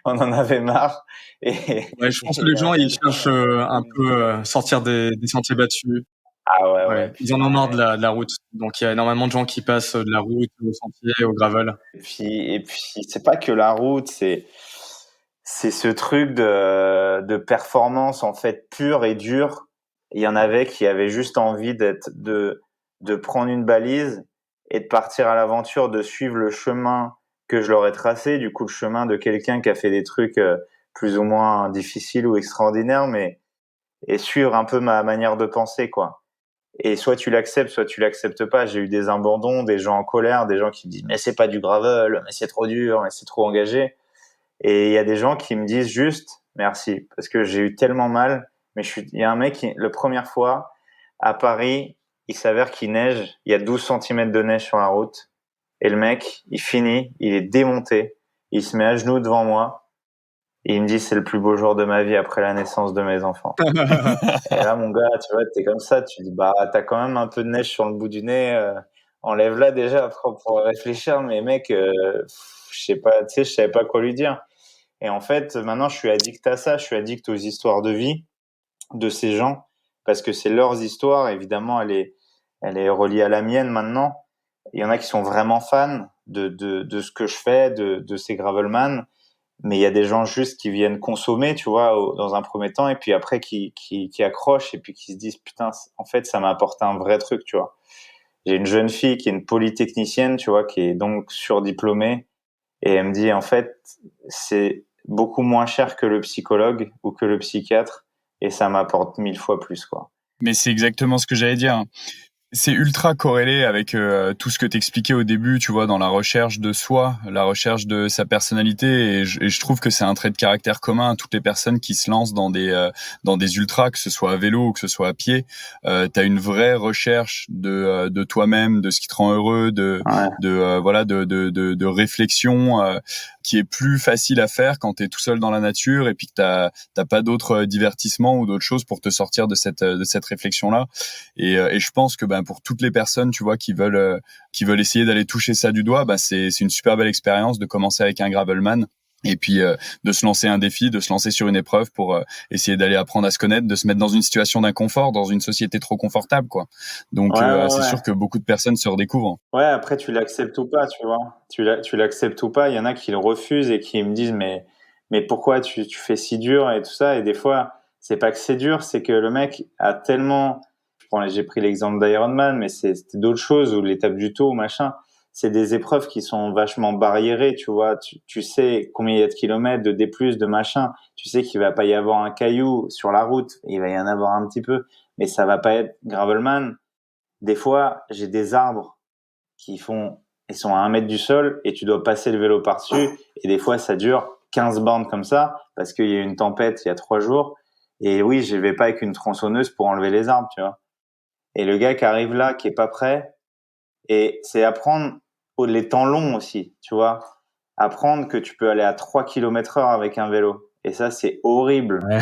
on en avait marre. Ouais, je pense que les gens, ils cherchent un peu sortir des sentiers battus. Ah ouais, Ouais, ils en ont marre de la route. Donc il y a énormément de gens qui passent de la route au sentier, au gravel. Et puis c'est pas que la route, c'est ce truc de performance, en fait, pure et dure. Il y en avait qui avaient juste envie de prendre une balise et de partir à l'aventure, de suivre le chemin que je leur ai tracé, du coup le chemin de quelqu'un qui a fait des trucs plus ou moins difficiles ou extraordinaires, mais et suivre un peu ma manière de penser, quoi. Et soit tu l'acceptes pas. J'ai eu des abandons, des gens en colère, des gens qui me disent mais c'est pas du gravel, mais c'est trop dur, mais c'est trop engagé. Et il y a des gens qui me disent juste merci, parce que j'ai eu tellement mal. Mais il y a un mec la première fois à Paris, il s'avère qu'il neige, il y a 12 centimètres de neige sur la route, et le mec, il finit, il est démonté, il se met à genoux devant moi, et il me dit, c'est le plus beau jour de ma vie après la naissance de mes enfants. Et là, mon gars, tu vois, t'es comme ça, tu dis, bah, t'as quand même un peu de neige sur le bout du nez, enlève-la déjà, après on pourra réfléchir, mais mec, je sais pas, tu sais, je savais pas quoi lui dire. Et en fait, maintenant, je suis addict à ça, je suis addict aux histoires de vie de ces gens, parce que c'est leurs histoires, évidemment, elle est reliée à la mienne maintenant. Il y en a qui sont vraiment fans de ce que je fais, de ces gravelman, mais il y a des gens juste qui viennent consommer, tu vois, dans un premier temps, et puis après qui accrochent, et puis qui se disent, putain, en fait, ça m'a apporté un vrai truc, tu vois. J'ai une jeune fille qui est une polytechnicienne, tu vois, qui est donc surdiplômée, et elle me dit, en fait, c'est beaucoup moins cher que le psychologue ou que le psychiatre, et ça m'apporte 1000 fois plus, quoi. Mais c'est exactement ce que j'allais dire. C'est ultra corrélé avec tout ce que t'expliquais au début, tu vois, dans la recherche de soi, la recherche de sa personnalité, et je trouve que c'est un trait de caractère commun à toutes les personnes qui se lancent dans des ultras, que ce soit à vélo ou que ce soit à pied. T'as une vraie recherche de toi-même, de ce qui te rend heureux, de réflexion qui est plus facile à faire quand t'es tout seul dans la nature et puis que t'as pas d'autres divertissements ou d'autres choses pour te sortir de cette réflexion-là. Et je pense que pour toutes les personnes, tu vois, qui veulent essayer d'aller toucher ça du doigt, c'est une super belle expérience de commencer avec un gravelman et puis de se lancer un défi, de se lancer sur une épreuve pour essayer d'aller apprendre à se connaître, de se mettre dans une situation d'inconfort, dans une société trop confortable, quoi. Donc c'est sûr que beaucoup de personnes se redécouvrent. Ouais, après tu l'acceptes ou pas, tu vois. Tu l'acceptes ou pas. Il y en a qui le refusent et qui me disent mais pourquoi tu fais si dur et tout ça. Et des fois, c'est pas que c'est dur, c'est que le mec a tellement. J'ai pris l'exemple d'Ironman, mais c'était d'autres choses, ou l'étape du Tour, machin. C'est des épreuves qui sont vachement barriérées, tu vois. Tu sais combien il y a de kilomètres, de D+, de machin. Tu sais qu'il va pas y avoir un caillou sur la route. Il va y en avoir un petit peu, mais ça va pas être gravelman. Des fois, j'ai des arbres ils sont à 1 mètre du sol et tu dois passer le vélo par-dessus. Et des fois, ça dure 15 bornes comme ça parce qu'il y a eu une tempête il y a 3 jours. Et oui, je vais pas avec une tronçonneuse pour enlever les arbres, tu vois. Et le gars qui arrive là, qui est pas prêt, et c'est apprendre les temps longs aussi, tu vois. Apprendre que tu peux aller à 3 km/h avec un vélo. Et ça, c'est horrible. Ouais.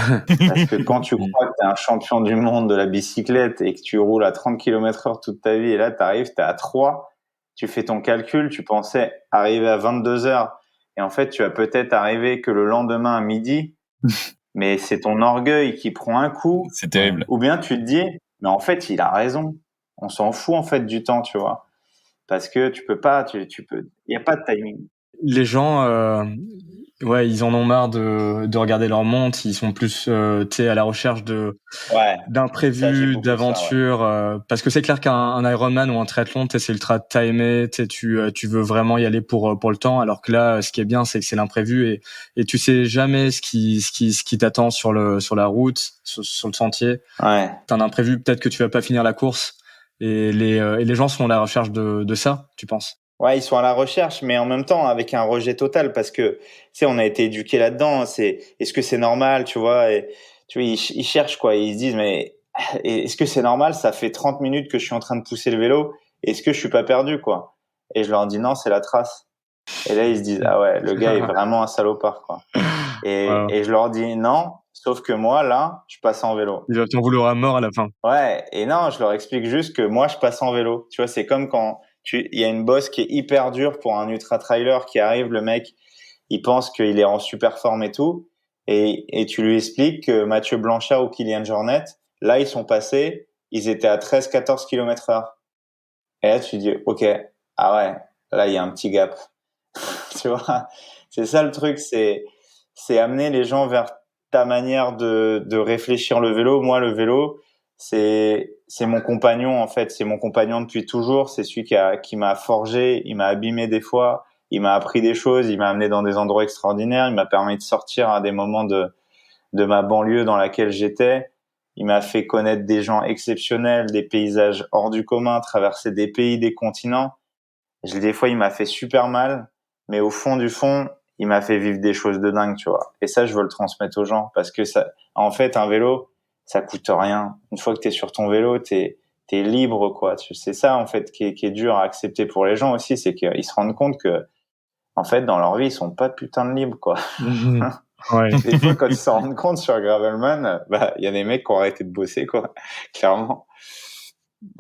Parce que quand tu crois que t'es un champion du monde de la bicyclette et que tu roules à 30 km/h toute ta vie, et là, t'es à 3, tu fais ton calcul, tu pensais arriver à 22 heures. Et en fait, tu vas peut-être arriver que le lendemain à midi, mais c'est ton orgueil qui prend un coup. C'est terrible. Ou bien tu te dis, mais en fait, il a raison. On s'en fout, en fait, du temps, tu vois. Parce que tu peux pas, il y a pas de timing. Les gens, ils en ont marre de regarder leur montre. Ils sont plus, tu sais, à la recherche d'imprévus, d'aventures. Parce que c'est clair qu'un Ironman ou un triathlon, tu sais, c'est ultra timé. Tu sais, tu veux vraiment y aller pour le temps. Alors que là, ce qui est bien, c'est que c'est l'imprévu et tu sais jamais ce qui t'attend sur la route, sur le sentier. Ouais. T'as un imprévu, peut-être que tu vas pas finir la course. Et les gens sont à la recherche de ça, tu penses? Ouais, ils sont à la recherche, mais en même temps avec un rejet total parce que, tu sais, on a été éduqués là-dedans. Est-ce que c'est normal, tu vois? Et tu vois, ils cherchent quoi. Ils se disent, mais est-ce que c'est normal? Ça fait 30 minutes que je suis en train de pousser le vélo. Est-ce que je suis pas perdu, quoi? Et je leur dis non, c'est la trace. Et là, ils se disent, ah ouais, le gars est vraiment un salopard, quoi. Et je leur dis non, sauf que moi, là, je passe en vélo. Il va t'en vouloir à mort à la fin. Ouais, et non, je leur explique juste que moi, je passe en vélo. Tu vois, c'est comme quand il y a une bosse qui est hyper dure pour un ultra-trailer qui arrive, le mec, il pense qu'il est en super forme et tout, et tu lui expliques que Mathieu Blanchard ou Kylian Jornet, là, ils sont passés, ils étaient à 13-14 km/h. Et là, tu dis, ok, ah ouais, là, il y a un petit gap. Tu vois, c'est ça le truc, c'est amener les gens vers ta manière de réfléchir le vélo. Moi, le vélo, c'est mon compagnon, en fait. C'est mon compagnon depuis toujours. C'est celui qui m'a forgé, il m'a abîmé des fois, il m'a appris des choses, il m'a amené dans des endroits extraordinaires, il m'a permis de sortir à des moments de ma banlieue dans laquelle j'étais. Il m'a fait connaître des gens exceptionnels, des paysages hors du commun, traverser des pays, des continents. Des fois, il m'a fait super mal, mais au fond du fond, il m'a fait vivre des choses de dingue, tu vois. Et ça, je veux le transmettre aux gens parce que ça, en fait, un vélo, ça coûte rien. Une fois que t'es sur ton vélo, t'es t'es libre, quoi. C'est ça, en fait, qui est dur à accepter pour les gens aussi, c'est qu'ils se rendent compte que, en fait, dans leur vie, ils sont pas putain de libres, quoi. Ouais. Des fois, quand ils s'en rendent compte sur Gravelman, il y a des mecs qui ont arrêté de bosser, quoi. Clairement.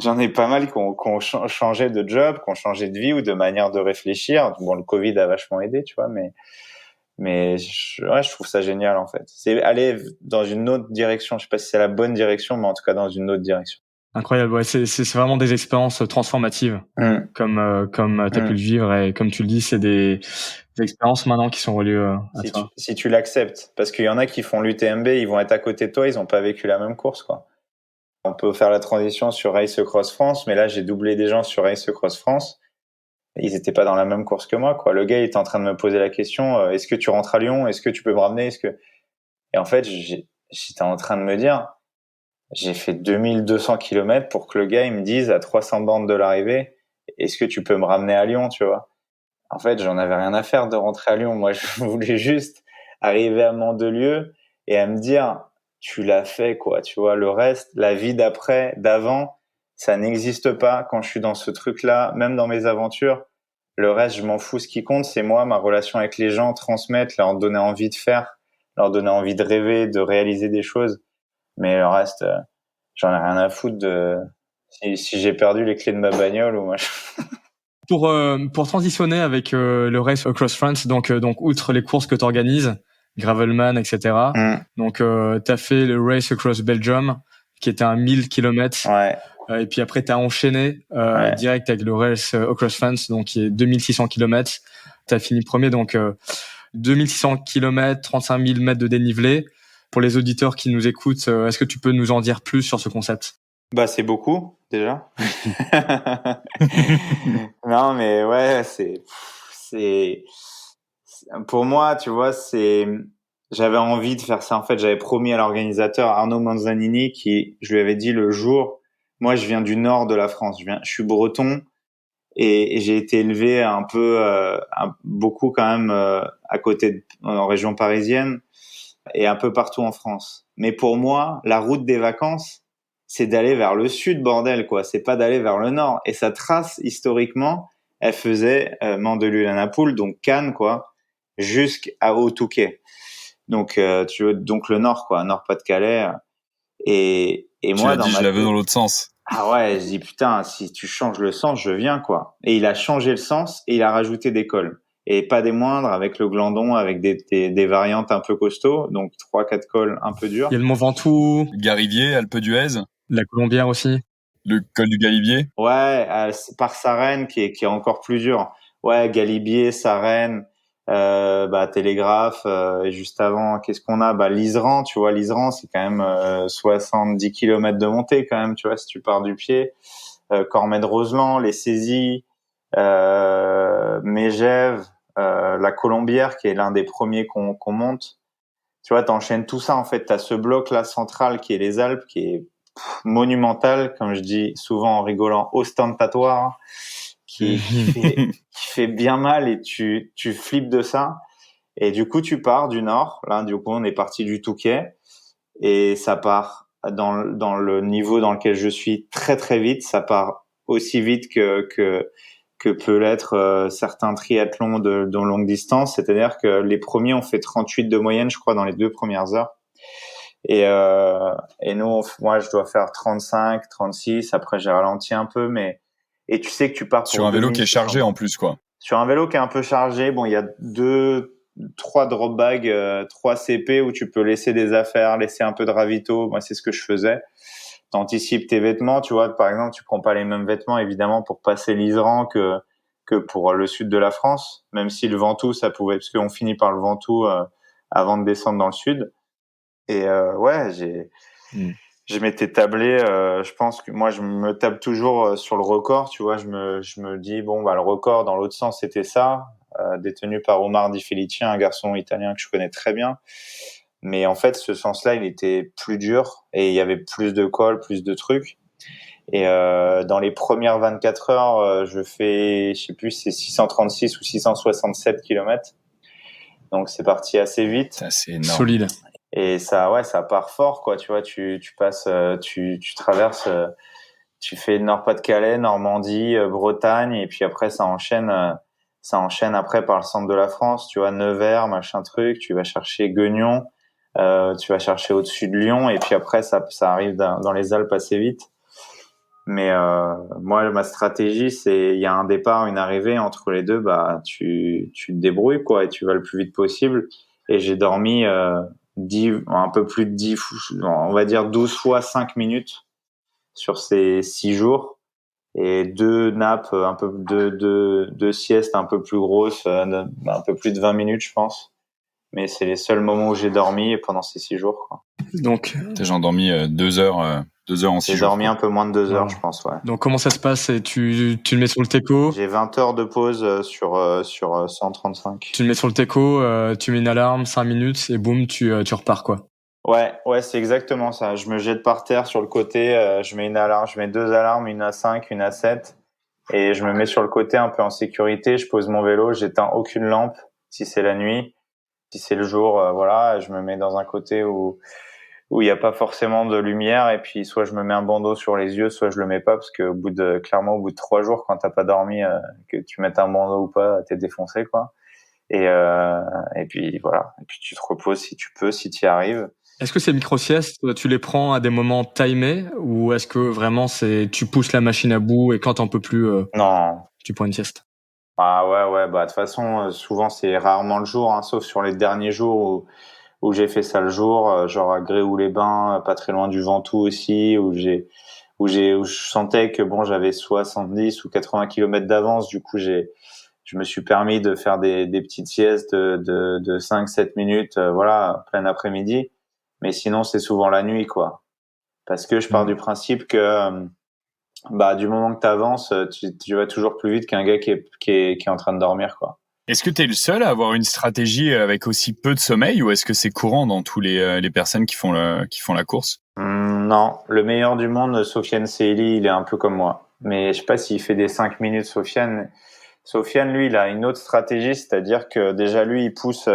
J'en ai pas mal qui ont changé de job, qui ont changé de vie ou de manière de réfléchir. Bon, le Covid a vachement aidé, tu vois, mais je trouve ça génial, en fait. C'est aller dans une autre direction. Je sais pas si c'est la bonne direction, mais en tout cas, dans une autre direction. Incroyable, ouais, c'est vraiment des expériences transformatives, comme t'as pu le vivre, et comme tu le dis, c'est des expériences maintenant qui sont reliées à toi. Si tu l'acceptes, parce qu'il y en a qui font l'UTMB, ils vont être à côté de toi, ils ont pas vécu la même course, quoi. On peut faire la transition sur Race Across France, mais là, j'ai doublé des gens sur Race Across France. Ils étaient pas dans la même course que moi, quoi. Le gars, il était en train de me poser la question, est-ce que tu rentres à Lyon? Est-ce que tu peux me ramener? Et en fait, j'étais en train de me dire, j'ai fait 2200 km pour que le gars, il me dise à 300 bornes de l'arrivée, est-ce que tu peux me ramener à Lyon, tu vois? En fait, j'en avais rien à faire de rentrer à Lyon. Moi, je voulais juste arriver à Mandelieu et à me dire, tu l'as fait, quoi. Tu vois, le reste, la vie d'après, d'avant, ça n'existe pas quand je suis dans ce truc-là, même dans mes aventures. Le reste, je m'en fous. Ce qui compte, c'est moi, ma relation avec les gens, transmettre, leur donner envie de faire, leur donner envie de rêver, de réaliser des choses. Mais le reste, j'en ai rien à foutre de si j'ai perdu les clés de ma bagnole ou machin. Pour transitionner avec le Race Across France, donc outre les courses que tu organises, Gravelman, etc. Donc t'as fait le Race Across Belgium, qui était un 1000 km. Ouais. Et puis après t'as enchaîné direct avec le Race Across France, donc qui est 2600 km. T'as fini premier, donc 2600 km, 35 000 mètres de dénivelé. Pour les auditeurs qui nous écoutent, est-ce que tu peux nous en dire plus sur ce concept? C'est beaucoup, déjà. Non, mais ouais, pour moi, tu vois, j'avais envie de faire ça. En fait, j'avais promis à l'organisateur Arnaud Manzanini je lui avais dit le jour, moi, je viens du nord de la France. Je suis breton et j'ai été élevé un peu, beaucoup quand même, à côté en région parisienne et un peu partout en France. Mais pour moi, la route des vacances, c'est d'aller vers le sud, bordel, quoi. C'est pas d'aller vers le nord. Et sa trace, historiquement, elle faisait Mandelieu-la-Napoule, donc Cannes, quoi, jusqu'à Haut-Touquet. Donc, donc le nord, quoi, Nord-Pas-de-Calais. Et moi, dans je la veux dans l'autre sens. Ah ouais, je dis putain, si tu changes le sens, je viens, quoi. Et il a changé le sens et il a rajouté des cols. Et pas des moindres, avec le Glandon, avec des variantes un peu costauds, donc 3-4 cols un peu durs. Il y a le Mont Ventoux, Garivier, Alpe d'Huez, la Colombière aussi. le col du Galibier. Ouais, par Sarenne qui est encore plus dur. Ouais, Galibier, Sarenne, Télégraphe, et juste avant, qu'est-ce qu'on a? L'Iseran, tu vois, l'Iseran, c'est quand même 70 km de montée quand même, tu vois, si tu pars du pied. Cormet-de-Roseland, les Saisies, Mégève, la Colombière qui est l'un des premiers qu'on monte. Tu vois, t'enchaînes tout ça en fait. T'as ce bloc là central qui est les Alpes, qui est monumental, comme je dis souvent en rigolant, ostentatoire, qui fait bien mal et tu flippes de ça. Et du coup, tu pars du nord. Là, du coup, on est parti du Touquet et ça part dans le niveau dans lequel je suis très très vite. Ça part aussi vite que peut l'être certains triathlons de longue distance. C'est-à-dire que les premiers ont fait 38 de moyenne, je crois, dans les 2 premières heures. Et nous, moi, je dois faire 35, 36. Après, j'ai ralenti un peu, et tu sais que tu pars sur un vélo qui est chargé en plus, quoi. Sur un vélo qui est un peu chargé, bon, il y a 3 drop bags, 3 CP où tu peux laisser des affaires, laisser un peu de ravito. Moi, c'est ce que je faisais. T'anticipes tes vêtements, tu vois. Par exemple, tu prends pas les mêmes vêtements, évidemment, pour passer l'Iseran que pour le sud de la France. Même si le Ventoux, ça pouvait, parce qu'on finit par le Ventoux, avant de descendre dans le sud. Et je m'étais tablé, je pense que moi je me table toujours sur le record, tu vois, je me dis bon le record dans l'autre sens c'était ça, détenu par Omar Di Felice, un garçon italien que je connais très bien. Mais en fait ce sens-là, il était plus dur et il y avait plus de cols, plus de trucs. Et dans les premières 24 heures, je fais je sais plus c'est 636 ou 667 km. Donc c'est parti assez vite. C'est assez énorme. Solide. Et ça part fort, quoi. Tu vois, tu passes, tu traverses tu fais Nord-Pas-de-Calais, Normandie, Bretagne, et puis après ça enchaîne après par le centre de la France, tu vois, Nevers, machin truc, tu vas chercher Guignon, tu vas chercher au-dessus de Lyon, et puis après ça arrive dans les Alpes assez vite. Mais moi, ma stratégie, c'est il y a un départ, une arrivée, entre les deux, bah tu te débrouilles quoi, et tu vas le plus vite possible. Et j'ai dormi un peu plus de 10, on va dire 12 fois 5 minutes sur ces 6 jours, et deux nappes, deux siestes un peu plus grosses, un peu plus de 20 minutes, je pense. Mais c'est les seuls moments où j'ai dormi pendant ces 6 jours, quoi. Donc, T'as genre dormi 2 heures en 6 J'ai jours. dormi un peu moins de 2 heures, Ouais. je pense, ouais. donc comment ça se passe? Tu le mets sur le teco? J'ai 20 heures de pause sur 135. Tu le mets sur le teco, tu mets une alarme, 5 minutes, et boum, tu repars, quoi. Ouais, c'est exactement ça. Je me jette par terre sur le côté, je mets une alarme, je mets 2 alarmes, une à 5, une à 7, et je me mets sur le côté un peu en sécurité. Je pose mon vélo, j'éteins aucune lampe si c'est la nuit. Si c'est le jour, voilà, je me mets dans un côté où il n'y a pas forcément de lumière, et puis soit je me mets un bandeau sur les yeux, soit je le mets pas, parce que clairement au bout de 3 jours, quand t'as pas dormi, que tu mettes un bandeau ou pas, t'es défoncé, quoi. Et puis voilà, et puis tu te reposes si tu peux, si tu y arrives. Est-ce que ces micro-siestes, tu les prends à des moments timés, ou est-ce que vraiment tu pousses la machine à bout et quand t'en peux plus, Non. tu prends une sieste? Ah ouais, bah de toute façon, souvent c'est rarement le jour, hein, sauf sur les derniers jours où j'ai fait ça le jour, genre à Gréoux-les-Bains, pas très loin du Ventoux aussi, où je sentais que bon, j'avais 70 ou 80 kilomètres d'avance, du coup je me suis permis de faire des petites siestes de 5-7 minutes, voilà, plein après-midi. Mais sinon, c'est souvent la nuit, quoi. Parce que je pars du principe que, bah, du moment que t'avances, tu vas toujours plus vite qu'un gars qui est en train de dormir, quoi. Est-ce que t'es le seul à avoir une stratégie avec aussi peu de sommeil, ou est-ce que c'est courant dans tous les personnes qui font la course? Non, le meilleur du monde, Sofiane Seili, il est un peu comme moi. Mais je sais pas s'il fait des 5 minutes, Sofiane. Sofiane, lui, il a une autre stratégie, c'est-à-dire que déjà, lui, il pousse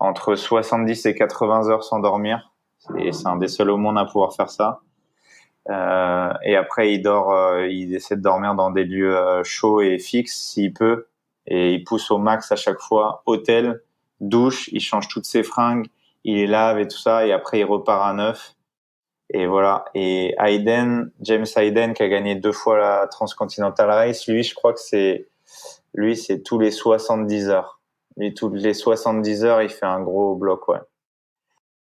entre 70 et 80 heures sans dormir. C'est un des seuls au monde à pouvoir faire ça. Et après, il essaie de dormir dans des lieux chauds et fixes s'il peut. Et il pousse au max à chaque fois. Hôtel, douche, il change toutes ses fringues, il les lave et tout ça. Et après, il repart à neuf. Et voilà. Et James Hayden, qui a gagné 2 fois la Transcontinental Race, lui, je crois que c'est tous les 70 heures. Lui, toutes les 70 heures, il fait un gros bloc, ouais.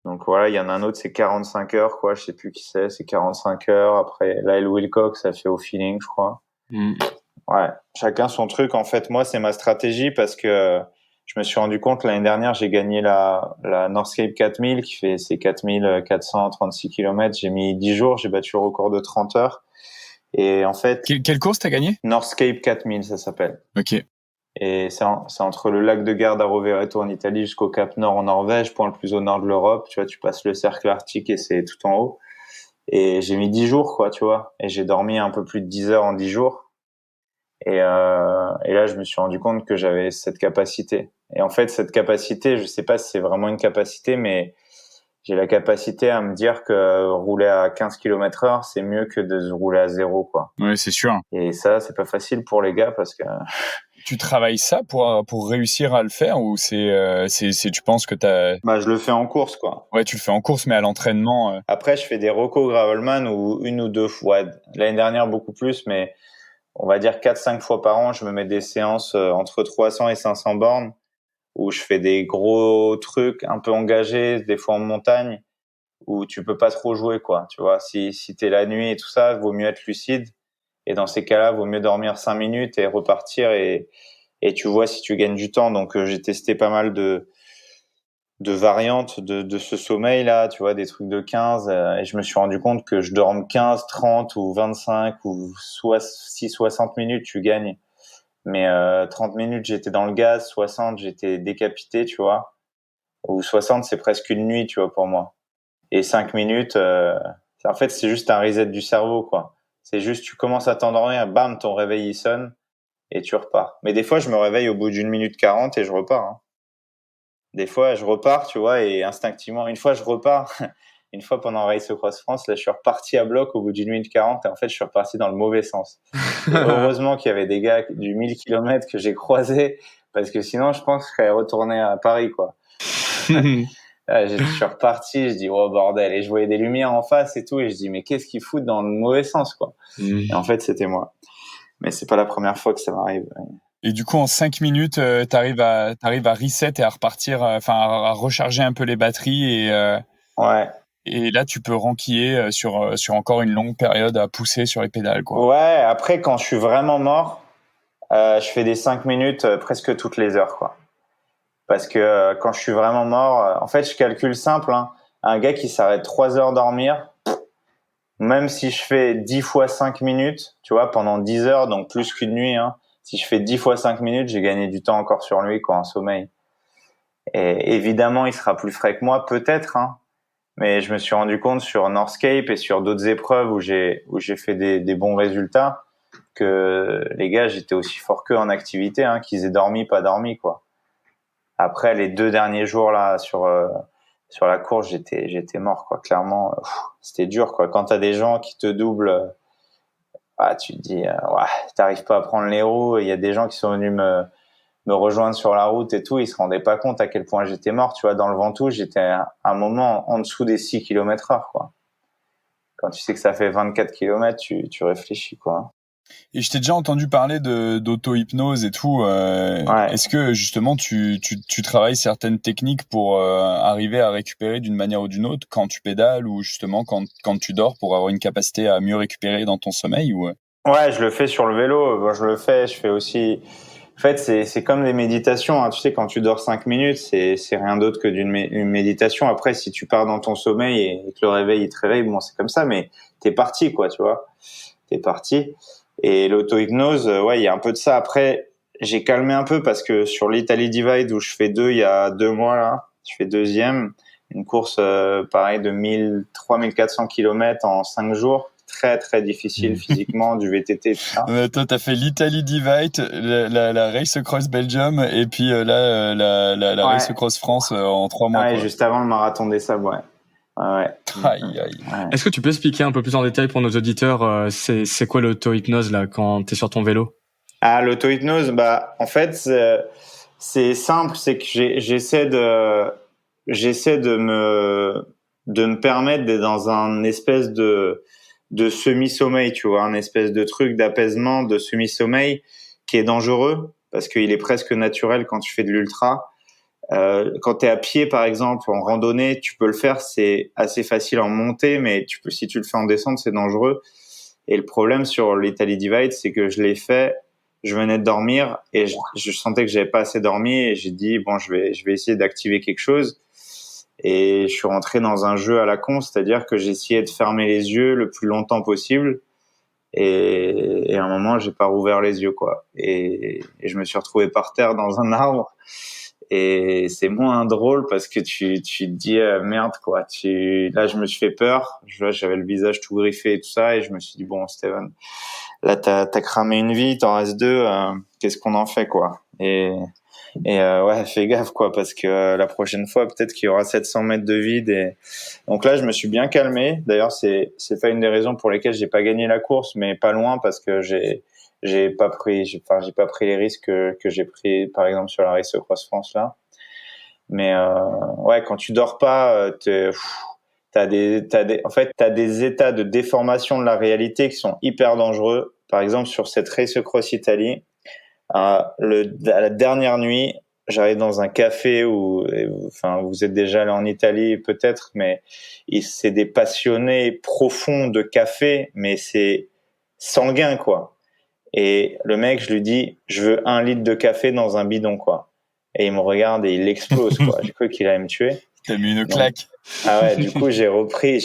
Donc voilà, il y en a un autre, c'est 45 heures, quoi. Je sais plus qui c'est 45 heures. Après, Lyle Wilcox, ça fait au feeling, je crois. Ouais. Chacun son truc. En fait, moi, c'est ma stratégie, parce que je me suis rendu compte l'année dernière, j'ai gagné la Northscape 4000 qui fait ses 4436 km. J'ai mis 10 jours, j'ai battu le record de 30 heures. Et en fait, Quelle course t'as gagné? Northscape 4000, ça s'appelle. Ok. Et c'est entre le lac de Garde à Rovereto en Italie jusqu'au Cap Nord en Norvège, point le plus au nord de l'Europe. Tu vois, tu passes le cercle arctique et c'est tout en haut. Et j'ai mis 10 jours, quoi, tu vois. Et j'ai dormi un peu plus de 10 heures en 10 jours. Et là, je me suis rendu compte que j'avais cette capacité. Et en fait, cette capacité, je sais pas si c'est vraiment une capacité, mais j'ai la capacité à me dire que rouler à 15 km/h, c'est mieux que de rouler à 0, quoi. Ouais, c'est sûr. Et ça, c'est pas facile pour les gars, parce que Tu travailles ça pour réussir à le faire, ou tu penses que bah, je le fais en course, quoi. Ouais, tu le fais en course, mais à l'entraînement. Après, je fais des recos Gravelman ou 1 ou 2 fois. L'année dernière, beaucoup plus, mais on va dire 4-5 fois par an, je me mets des séances entre 300 et 500 bornes où je fais des gros trucs un peu engagés, des fois en montagne, où tu peux pas trop jouer, quoi. Tu vois, si t'es la nuit et tout ça, vaut mieux être lucide. Et dans ces cas-là, vaut mieux dormir 5 minutes et repartir, et tu vois si tu gagnes du temps. Donc, j'ai testé pas mal de variantes de ce sommeil-là, tu vois, des trucs de 15, et je me suis rendu compte que je dorme 15, 30 ou 25 ou 60 minutes, tu gagnes. Mais 30 minutes, j'étais dans le gaz, 60, j'étais décapité, tu vois. Ou 60, c'est presque une nuit, tu vois, pour moi. Et 5 minutes, en fait, c'est juste un reset du cerveau, quoi. C'est juste, tu commences à t'endormir, bam, ton réveil, il sonne, et tu repars. Mais des fois, je me réveille au bout d'1 minute 40 et je repars, hein. Des fois, je repars, tu vois, et instinctivement, une fois, une fois pendant Race Across France, là, je suis reparti à bloc au bout d'une minute 40 et en fait, je suis reparti dans le mauvais sens. Et heureusement qu'il y avait des gars du 1000 km que j'ai croisés parce que sinon, je pense que je serais retourné à Paris, quoi. Je suis reparti, je dis, oh bordel. Et je voyais des lumières en face et tout. Et je dis, mais qu'est-ce qu'ils foutent dans le mauvais sens, quoi. Et en fait, c'était moi. Mais c'est pas la première fois que ça m'arrive. Et du coup, en 5 minutes, t'arrives à reset et à repartir, à recharger un peu les batteries Ouais. Et là, tu peux renquiller sur encore une longue période à pousser sur les pédales, quoi. Ouais. Après, quand je suis vraiment mort, je fais des 5 minutes presque toutes les heures, quoi. Parce que quand je suis vraiment mort, en fait, je calcule simple, hein. Un gars qui s'arrête 3 heures dormir, même si je fais 10 fois 5 minutes, tu vois, pendant 10 heures, donc plus qu'une nuit, hein. Si je fais 10 fois 5 minutes, j'ai gagné du temps encore sur lui, quoi, en sommeil. Et évidemment, il sera plus frais que moi, peut-être, hein. Mais je me suis rendu compte sur Northscape et sur d'autres épreuves où j'ai fait des bons résultats que les gars, j'étais aussi fort qu'eux en activité, hein, qu'ils aient dormi, pas dormi, quoi. Après, les 2 derniers jours là sur la course, j'étais mort, quoi. Clairement, c'était dur, quoi. Quand t'as des gens qui te doublent, tu te dis, ouais, t'arrives pas à prendre les roues. Il y a des gens qui sont venus me rejoindre sur la route et tout. Ils se rendaient pas compte à quel point j'étais mort. Tu vois, dans le Ventoux, j'étais à un moment en dessous des 6 km/h, quoi. Quand tu sais que ça fait 24 km, tu réfléchis, quoi. Et je t'ai déjà entendu parler d'auto-hypnose et tout. Ouais. Est-ce que justement tu travailles certaines techniques pour arriver à récupérer d'une manière ou d'une autre quand tu pédales ou justement quand tu dors pour avoir une capacité à mieux récupérer dans ton sommeil ou... Ouais, je le fais sur le vélo. Bon, je fais aussi. En fait, c'est comme des méditations, hein. Tu sais, quand tu dors 5 minutes, c'est rien d'autre que une méditation. Après, si tu pars dans ton sommeil et que le réveil, il te réveille, bon, c'est comme ça, mais t'es parti, quoi, tu vois. T'es parti. Et l'auto-hypnose, ouais, il y a un peu de ça. Après, j'ai calmé un peu parce que sur l'Italy Divide où je fais il y a 2 mois, là, je fais deuxième, une course, pareil, de 3400 km en 5 jours. Très, très difficile physiquement, du VTT, tout ça. Toi, t'as fait l'Italy Divide, la Race Across Belgium et puis là, la Race Across France en 3 mois. Ouais, quoi. juste avant le marathon des sables, ouais. Ouais. Aïe, aïe. Ouais. Est-ce que tu peux expliquer un peu plus en détail pour nos auditeurs, c'est quoi l'auto-hypnose là quand t'es sur ton vélo? Ah, l'auto-hypnose, en fait, c'est simple, c'est que j'essaie de me permettre d'être dans un espèce de semi-sommeil, tu vois, un espèce de truc d'apaisement, de semi-sommeil qui est dangereux parce qu'il est presque naturel quand tu fais de l'ultra. Quand t'es à pied, par exemple, en randonnée, tu peux le faire, c'est assez facile en montée, mais si tu le fais en descente, c'est dangereux. Et le problème sur l'Italy Divide, c'est que je l'ai fait, je venais de dormir et je sentais que j'avais pas assez dormi et j'ai dit, bon, je vais essayer d'activer quelque chose. Et je suis rentré dans un jeu à la con, c'est-à-dire que j'ai essayé de fermer les yeux le plus longtemps possible. Et à un moment, j'ai pas rouvert les yeux, quoi. Et je me suis retrouvé par terre dans un arbre. Et c'est moins drôle parce que tu te dis merde, quoi. Là, je me suis fait peur. J'avais le visage tout griffé et tout ça, et je me suis dit bon, Steven, là t'as cramé une vie, t'en restes 2. Qu'est-ce qu'on en fait, quoi. Et ouais, fais gaffe, quoi, parce que la prochaine fois, peut-être qu'il y aura 700 mètres de vide. Et donc là, je me suis bien calmé. D'ailleurs, c'est pas une des raisons pour lesquelles j'ai pas gagné la course, mais pas loin parce que j'ai pas pris les risques que j'ai pris, par exemple, sur la Race Across France, là. Mais, ouais, quand tu dors pas, t'as des états de déformation de la réalité qui sont hyper dangereux. Par exemple, sur cette Race Across Italie, à la dernière nuit, j'arrive dans un café vous êtes déjà allé en Italie peut-être, mais c'est des passionnés profonds de café, mais c'est sanguin, quoi. Et le mec, je lui dis, je veux 1 litre de café dans un bidon, quoi. Et il me regarde et il explose, quoi. J'ai cru qu'il allait me tuer. T'as mis une claque. Ah ouais, du coup, j'ai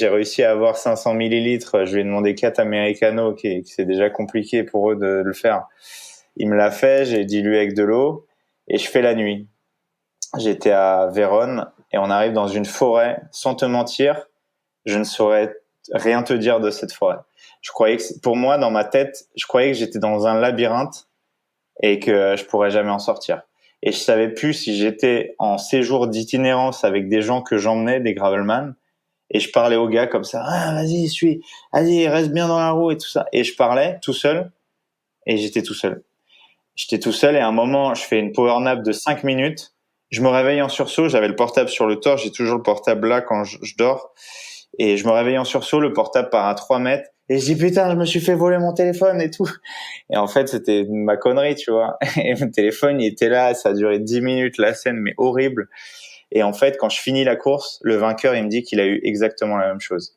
réussi à avoir 500 millilitres. Je lui ai demandé 4 Americano, qui c'est déjà compliqué pour eux de le faire. Il me l'a fait, j'ai dilué avec de l'eau et je fais la nuit. J'étais à Vérone et on arrive dans une forêt. Sans te mentir, je ne saurais rien te dire de cette forêt. Pour moi, dans ma tête, je croyais que j'étais dans un labyrinthe et que je pourrais jamais en sortir. Et je savais plus si j'étais en séjour d'itinérance avec des gens que j'emmenais, des gravelman, Et je parlais au gars comme ça, vas-y, reste bien dans la roue et tout ça. Et je parlais tout seul et j'étais tout seul. Et à un moment, je fais une power nap de 5 minutes. Je me réveille en sursaut, j'avais le portable sur le torse, j'ai toujours le portable là quand je dors. Et je me réveille en sursaut, le portable part à 3 mètres. Et je dis, putain, je me suis fait voler mon téléphone et tout. Et en fait, c'était ma connerie, tu vois. Et mon téléphone, il était là, ça a duré 10 minutes, la scène, mais horrible. Et en fait, quand je finis la course, le vainqueur, il me dit qu'il a eu exactement la même chose.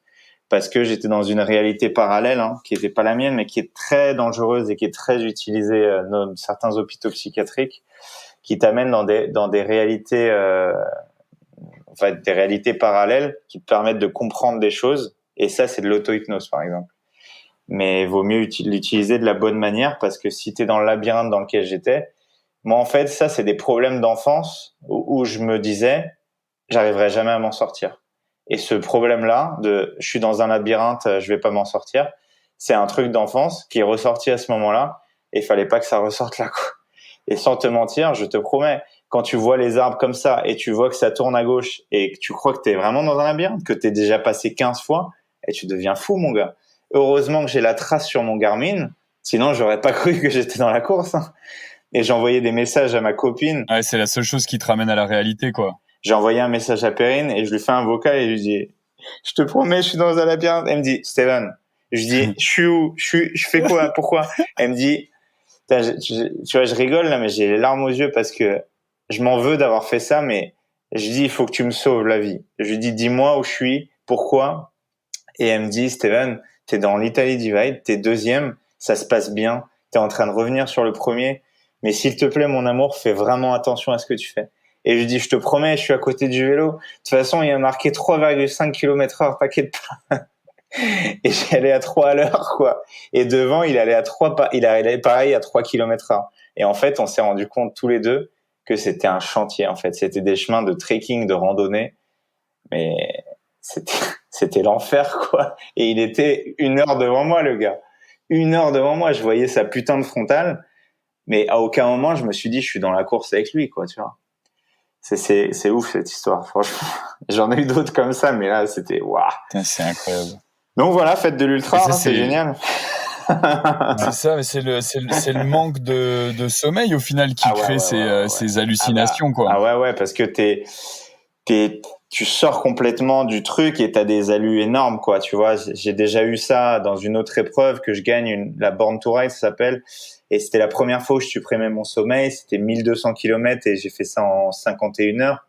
Parce que j'étais dans une réalité parallèle, qui était pas la mienne, mais qui est très dangereuse et qui est très utilisée dans certains hôpitaux psychiatriques, qui t'amènent dans des réalités, des réalités parallèles qui te permettent de comprendre des choses. Et ça, c'est de l'auto-hypnose, par exemple. Mais il vaut mieux l'utiliser de la bonne manière, parce que si t'es dans le labyrinthe dans lequel j'étais, moi, en fait, ça, c'est des problèmes d'enfance où je me disais, j'arriverai jamais à m'en sortir. Et ce problème-là, je suis dans un labyrinthe, je vais pas m'en sortir, c'est un truc d'enfance qui est ressorti à ce moment-là, et il fallait pas que ça ressorte là, quoi. Et sans te mentir, je te promets, quand tu vois les arbres comme ça, et tu vois que ça tourne à gauche, et que tu crois que t'es vraiment dans un labyrinthe, que t'es déjà passé 15 fois, et tu deviens fou, mon gars. Heureusement que j'ai la trace sur mon Garmin, sinon j'aurais pas cru que j'étais dans la course, hein. Et j'ai envoyé des messages à ma copine. Ouais, c'est la seule chose qui te ramène à la réalité, quoi. J'ai envoyé un message à Perrine et je lui fais un vocal et je lui dis, je te promets, je suis dans un labyrinthe. Elle me dit, Steven. Je lui dis, je suis où? Je fais quoi? Pourquoi? Elle me dit, tu vois, je rigole là, mais j'ai les larmes aux yeux parce que je m'en veux d'avoir fait ça, mais je lui dis, il faut que tu me sauves la vie. Je lui dis, dis-moi où je suis, pourquoi? Et elle me dit, Steven, t'es dans l'Italie Divide, t'es deuxième, ça se passe bien, t'es en train de revenir sur le premier, mais s'il te plaît, mon amour, fais vraiment attention à ce que tu fais. Et je dis, je te promets, je suis à côté du vélo. De toute façon, il a marqué 3,5 km/h, t'inquiète pas. Et j'allais à 3 à l'heure, quoi. Et devant, il allait pareil à 3 km/h. Et en fait, on s'est rendu compte tous les deux que c'était un chantier, en fait. C'était des chemins de trekking, de randonnée. Mais c'était l'enfer, quoi. Et il était 1 heure devant moi, le gars. 1 heure devant moi, je voyais sa putain de frontale. Mais à aucun moment, je me suis dit, je suis dans la course avec lui, quoi, tu vois. C'est ouf, cette histoire, franchement. J'en ai eu d'autres comme ça, mais là, c'était waouh. C'est incroyable. Donc voilà, fête de l'ultra, ça, c'est génial. C'est ça, mais c'est le manque de sommeil au final qui crée ces hallucinations, quoi. Ah ouais, parce que tu sors complètement du truc et t'as des allus énormes, quoi. Tu vois, j'ai déjà eu ça dans une autre épreuve que je gagne, la Born to Ride, ça s'appelle. Et c'était la première fois où je supprimais mon sommeil. C'était 1200 km et j'ai fait ça en 51 heures.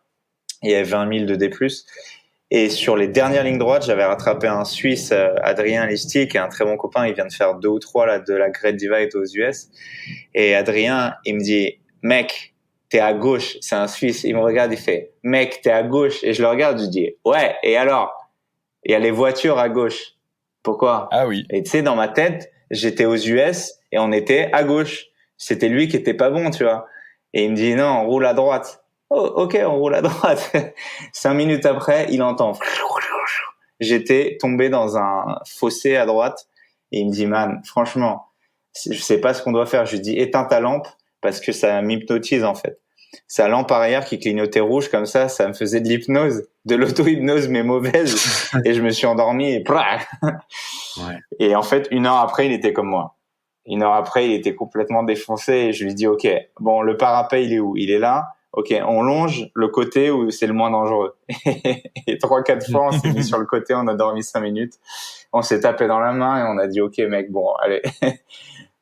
Et il y avait 20 000 de D+. Et sur les dernières lignes droites, j'avais rattrapé un Suisse, Adrien Lichty, qui est un très bon copain. Il vient de faire 2 ou 3 là, de la Great Divide aux US. Et Adrien, il me dit, mec, t'es à gauche. C'est un Suisse. Il me regarde, il fait, mec, t'es à gauche. Et je le regarde, je dis, ouais, et alors? Il y a les voitures à gauche. Pourquoi? Ah oui. Et tu sais, dans ma tête, j'étais aux US et on était à gauche. C'était lui qui était pas bon, tu vois. Et il me dit, non, on roule à droite. Oh, ok, on roule à droite. 5 minutes après, il entend. J'étais tombé dans un fossé à droite. Et il me dit, man, franchement, je sais pas ce qu'on doit faire. Je lui dis, éteins ta lampe parce que ça m'hypnotise, en fait. Sa lampe arrière qui clignotait rouge comme ça me faisait de l'hypnose, de l'auto-hypnose, mais mauvaise. Et je me suis endormi et Ouais. Et en fait, 1 heure après, il était comme moi. 1 heure après, il était complètement défoncé et je lui dis, ok, bon, le parapet, il est où? Il est là. Ok, on longe le côté où c'est le moins dangereux. Et 3-4 fois, on s'est mis sur le côté, on a dormi 5 minutes. On s'est tapé dans la main et on a dit, ok, mec, bon, allez.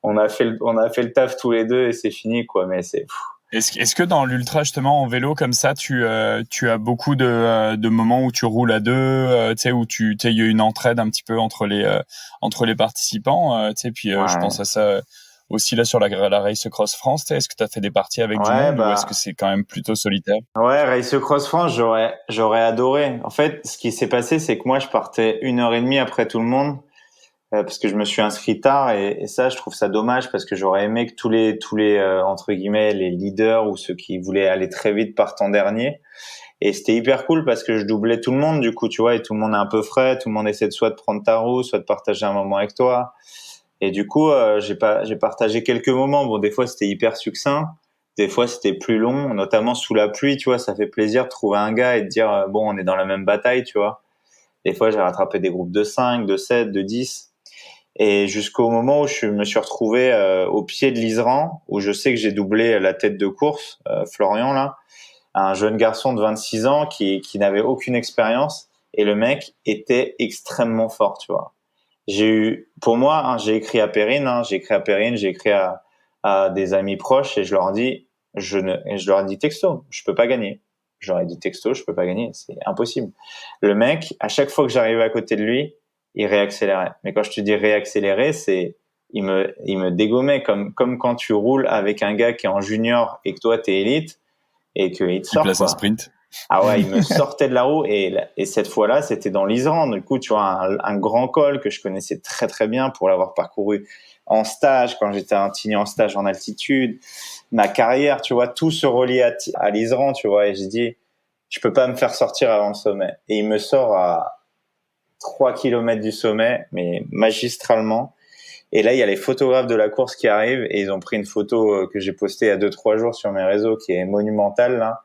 on a fait le taf tous les deux et c'est fini, quoi, mais c'est... Est-ce que dans l'ultra, justement, en vélo, comme ça, tu as beaucoup de moments où tu roules à deux, tu sais, où il y a une entraide un petit peu entre les participants, tu sais, puis je pense à ça aussi là sur la Race Cross France, tu sais, est-ce que tu as fait des parties avec du monde ou est-ce que c'est quand même plutôt solitaire? Ouais, Race Cross France, j'aurais adoré. En fait, ce qui s'est passé, c'est que moi, je partais 1h30 après tout le monde. Parce que je me suis inscrit tard et ça je trouve ça dommage parce que j'aurais aimé que tous les entre guillemets les leaders ou ceux qui voulaient aller très vite partent en dernier et c'était hyper cool parce que je doublais tout le monde du coup tu vois et tout le monde est un peu frais, tout le monde essaie de soit de prendre ta roue, soit de partager un moment avec toi et du coup j'ai partagé quelques moments. Bon, des fois c'était hyper succinct, des fois c'était plus long, notamment sous la pluie, tu vois, ça fait plaisir de trouver un gars et de dire bon, on est dans la même bataille, tu vois. Des fois, j'ai rattrapé des groupes de 5, de 7, de 10. Et jusqu'au moment où je me suis retrouvé au pied de l'Isran, où je sais que j'ai doublé la tête de course, Florian, là, un jeune garçon de 26 ans qui n'avait aucune expérience. Et le mec était extrêmement fort, tu vois. Pour moi, hein, j'ai écrit à Perrine, j'ai écrit à des amis proches et je leur dis, je leur ai dit texto, je peux pas gagner. Je leur ai dit texto, je peux pas gagner, c'est impossible. Le mec, à chaque fois que j'arrivais à côté de lui, il réaccélérait. Mais quand je te dis réaccélérer, il me dégommait comme quand tu roules avec un gars qui est en junior et que toi t'es élite et qu'il te sort. Il place un sprint. Ah ouais, il me sortait de la roue et cette fois-là, c'était dans l'Isran. Du coup, tu vois, un grand col que je connaissais très très bien pour l'avoir parcouru en stage, quand j'étais un tini en stage en altitude. Ma carrière, tu vois, tout se reliait à l'Isran, tu vois. Et j'ai dit, je peux pas me faire sortir avant le sommet. Et il me sort à 3 kilomètres du sommet, mais magistralement. Et là, il y a les photographes de la course qui arrivent et ils ont pris une photo que j'ai postée il y a 2-3 jours sur mes réseaux qui est monumentale, là.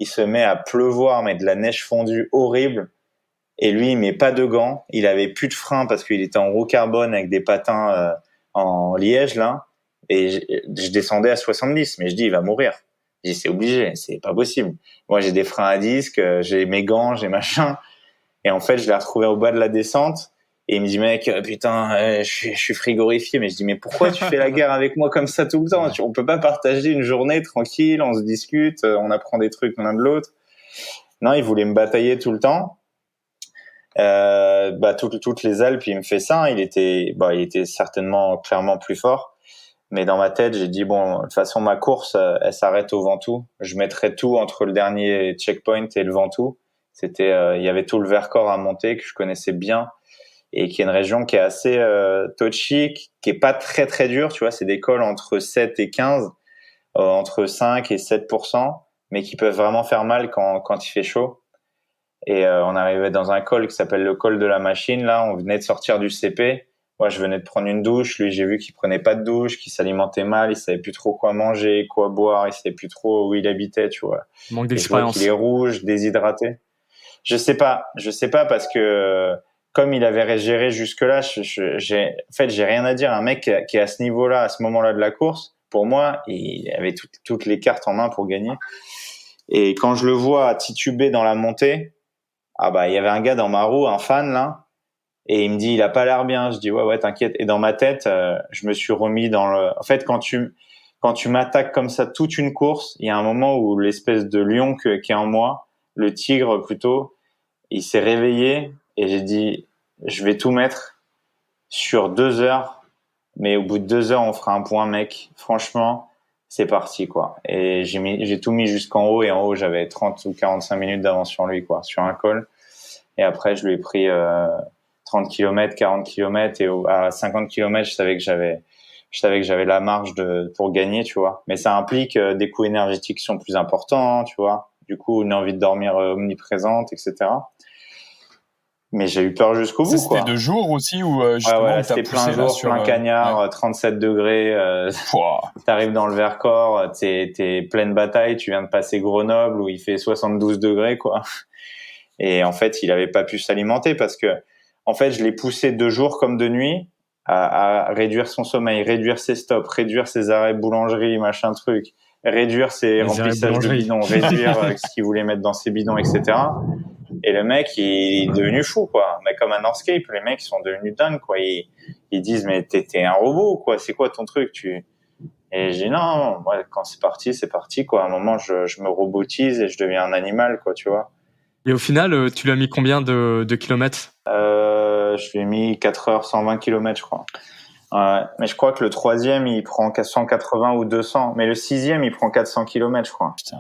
Il se met à pleuvoir, mais de la neige fondue horrible. Et lui, il met pas de gants. Il avait plus de frein parce qu'il était en roue carbone avec des patins en liège, là. Et je descendais à 70, mais je dis, il va mourir. Je dis, c'est obligé, c'est pas possible. Moi, j'ai des freins à disque, j'ai mes gants, j'ai machin. Et en fait, je l'ai retrouvé au bas de la descente. Et il me dit, mec, putain, je suis frigorifié. Mais je dis, mais pourquoi tu fais la guerre avec moi comme ça tout le temps? On peut pas partager une journée tranquille, on se discute, on apprend des trucs l'un de l'autre. Non, il voulait me batailler tout le temps. Toutes les Alpes, il me fait ça. Il était certainement clairement plus fort. Mais dans ma tête, j'ai dit, bon, de toute façon, ma course, elle s'arrête au Ventoux. Je mettrai tout entre le dernier checkpoint et le Ventoux. Il y avait tout le Vercors à monter que je connaissais bien et qui est une région qui est assez touchy, qui est pas très très dure, tu vois, c'est des cols entre 7 et 15, entre 5 et 7%, mais qui peuvent vraiment faire mal quand il fait chaud. Et on arrivait dans un col qui s'appelle le col de la machine, là, on venait de sortir du CP. Moi, je venais de prendre une douche, lui, j'ai vu qu'il prenait pas de douche, qu'il s'alimentait mal, il savait plus trop quoi manger, quoi boire, il savait plus trop où il habitait, tu vois. Manque Et je vois d'expérience. qu'il est rouge, déshydraté. Je sais pas parce que comme il avait géré jusque-là, j'ai rien à dire. Un mec qui est à ce niveau-là, à ce moment-là de la course, pour moi, il avait toutes les cartes en main pour gagner. Et quand je le vois tituber dans la montée, il y avait un gars dans ma roue, un fan là, et il me dit, il a pas l'air bien. Je dis ouais, t'inquiète. Et dans ma tête, je me suis remis en fait, quand tu m'attaques comme ça toute une course, il y a un moment où l'espèce de lion qui est en moi, le tigre plutôt, il s'est réveillé et j'ai dit, je vais tout mettre sur 2 heures, mais au bout de 2 heures, on fera un point, mec. Franchement, c'est parti, quoi. Et j'ai tout mis jusqu'en haut et en haut, j'avais 30 ou 45 minutes d'avance sur lui, quoi, sur un col. Et après, je lui ai pris 30 km, 40 km et à 50 km, je savais que j'avais la marge pour gagner, tu vois. Mais ça implique des coûts énergétiques qui sont plus importants, tu vois. Du coup, une envie de dormir omniprésente, etc. Mais j'ai eu peur jusqu'au bout, quoi. C'était 2 jours aussi où justement c'était plein jour, plein cagnard, 37 degrés. T'arrives dans le Vercors, t'es pleine bataille. Tu viens de passer Grenoble où il fait 72 degrés, quoi. Et en fait, il avait pas pu s'alimenter parce que, en fait, je l'ai poussé de jour comme de nuit à réduire son sommeil, réduire ses stops, réduire ses arrêts boulangerie, machin truc, réduire ses remplissages de bidons, réduire ce qu'il voulait mettre dans ses bidons, etc. Et le mec, il est devenu fou, quoi. Mais comme un Northscape, les mecs, ils sont devenus dingues, quoi. Ils disent, mais t'es un robot, quoi. C'est quoi ton truc? Et j'ai dit, non, moi, quand c'est parti, quoi. À un moment, je me robotise et je deviens un animal, quoi, tu vois. Et au final, tu lui as mis combien de kilomètres? Je lui ai mis 4 heures 120 km, je crois. Mais je crois que le 3e, il prend 180 ou 200. Mais le 6e, il prend 400 km, je crois. Putain.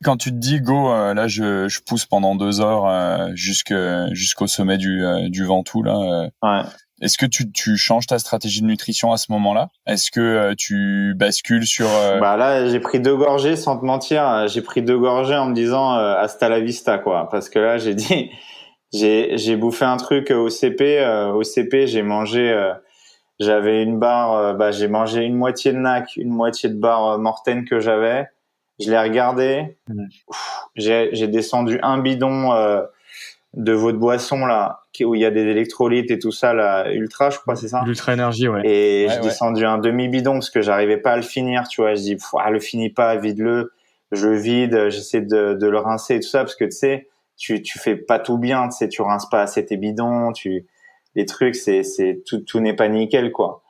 Quand tu te dis go, là je pousse pendant 2 heures jusqu'au sommet du Ventoux là. Ouais. Est-ce que tu changes ta stratégie de nutrition à ce moment-là? Est-ce que tu bascules sur Là, j'ai pris 2 gorgées sans te mentir. J'ai pris 2 gorgées en me disant hasta la vista, quoi. Parce que là, j'ai dit, j'ai bouffé un truc au CP. Au CP, j'ai mangé. J'avais une barre. J'ai mangé une moitié de NAC, une moitié de barre Morten que j'avais. Je l'ai regardé. J'ai descendu un bidon votre boisson là, où il y a des électrolytes et tout ça, là, Ultra, je crois, c'est ça? L'Ultra Énergie, ouais. Et Ouais, j'ai descendu un demi-bidon parce que j'arrivais pas à le finir, tu vois. Je dis, le finis pas, vide-le. Je le vide, j'essaie de le rincer et tout ça parce que tu sais, tu fais pas tout bien, tu sais, tu rinces pas assez tes bidons, les trucs, c'est tout n'est pas nickel, quoi.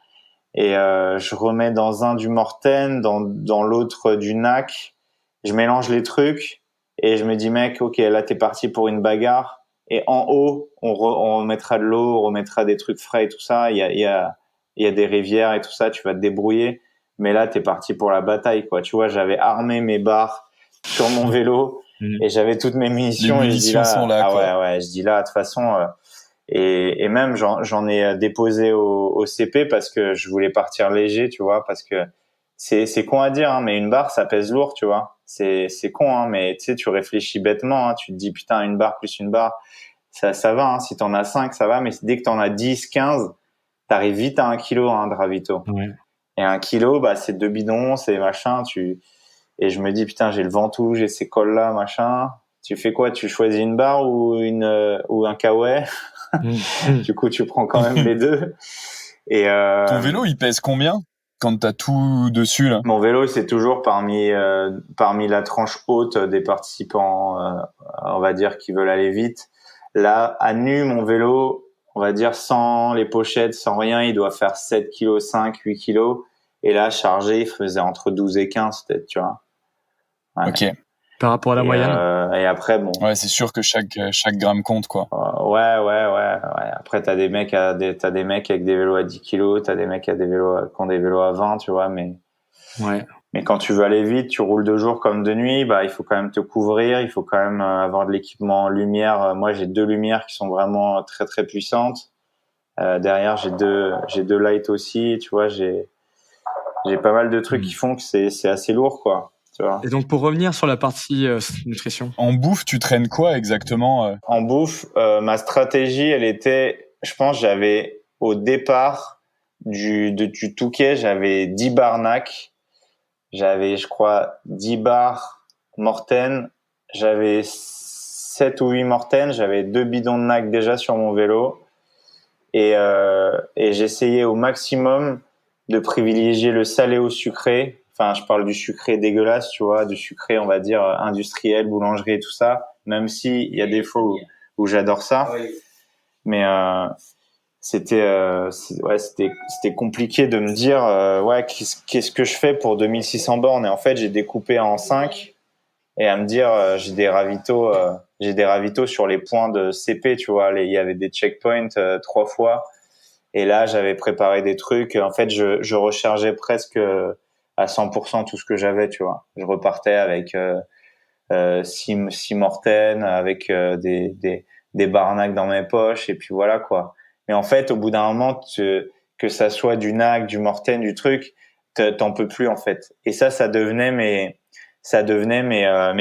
Et je remets dans un du Morten, dans l'autre du NAC. Je mélange les trucs et je me dis, mec, ok, là t'es parti pour une bagarre. Et en haut, on remettra de l'eau, on remettra des trucs frais et tout ça. Il y a des rivières et tout ça. Tu vas te débrouiller. Mais là, t'es parti pour la bataille, quoi. Tu vois, j'avais armé mes barres sur mon vélo et j'avais toutes mes munitions. Les et je dis munitions sont là, quoi. ouais. Je dis là, de toute façon. Et même j'en ai déposé au CP parce que je voulais partir léger, tu vois, parce que c'est con à dire, hein, mais une barre ça pèse lourd, tu vois. C'est con, hein, mais tu sais, tu réfléchis bêtement, hein, tu te dis putain, une barre plus une barre, ça va, hein, si t'en as 5 ça va, mais dès que t'en as 10, 15, t'arrives vite à 1 kilo, hein, de ravito. Ouais. Et 1 kilo, bah c'est 2 bidons, c'est machin, et je me dis putain, j'ai le ventoux, j'ai ces cols là, machin. Tu fais quoi? Tu choisis une barre ou un kawaii? Du coup, tu prends quand même les deux. Et Ton vélo, il pèse combien quand t'as tout dessus, là? mon vélo, c'est toujours parmi la tranche haute des participants, on va dire, qui veulent aller vite. Là, à nu, mon vélo, on va dire sans les pochettes, sans rien, il doit faire 7,5 kg, 8 kg. Et là, chargé, il faisait entre 12 et 15, peut-être, tu vois. Ouais. Ok. Par rapport à la moyenne. Et après, bon. Ouais, c'est sûr que chaque gramme compte, quoi. Ouais. Après, t'as des mecs avec des vélos à 10 kilos, t'as des mecs qui ont des vélos à 20, tu vois, mais quand tu veux aller vite, tu roules de jour comme de nuit, bah, il faut quand même te couvrir, il faut quand même avoir de l'équipement en lumière. Moi, j'ai 2 lumières qui sont vraiment très, très puissantes. Derrière, j'ai deux lights aussi, tu vois, j'ai pas mal de trucs qui font que c'est assez lourd, quoi. Tu vois. Et donc, pour revenir sur la partie nutrition. En bouffe, tu traînes quoi exactement En bouffe, ma stratégie, elle était, je pense, j'avais au départ du Touquet, j'avais 10 barres NAC, j'avais, je crois, 10 barres Morten, j'avais 7 ou 8 Morten, j'avais 2 bidons de NAC déjà sur mon vélo et j'essayais au maximum de privilégier le salé au sucré. Enfin, je parle du sucré dégueulasse, tu vois, du sucré, on va dire, industriel, boulangerie et tout ça, même si il y a des fois où j'adore ça. Mais c'était compliqué de me dire qu'est-ce que je fais pour 2600 bornes. Et en fait, j'ai découpé en 5 et à me dire j'ai des ravitaux sur les points de CP, tu vois, il y avait des checkpoints 3 fois. Et là, j'avais préparé des trucs. En fait, je rechargeais presque à 100% tout ce que j'avais, tu vois. Je repartais avec 6 Morten, avec des barnacs dans mes poches, et puis voilà, quoi. Mais en fait, au bout d'un moment, que ça soit du NAC, du Morten, du truc, t'en peux plus, en fait. Et ça devenait mes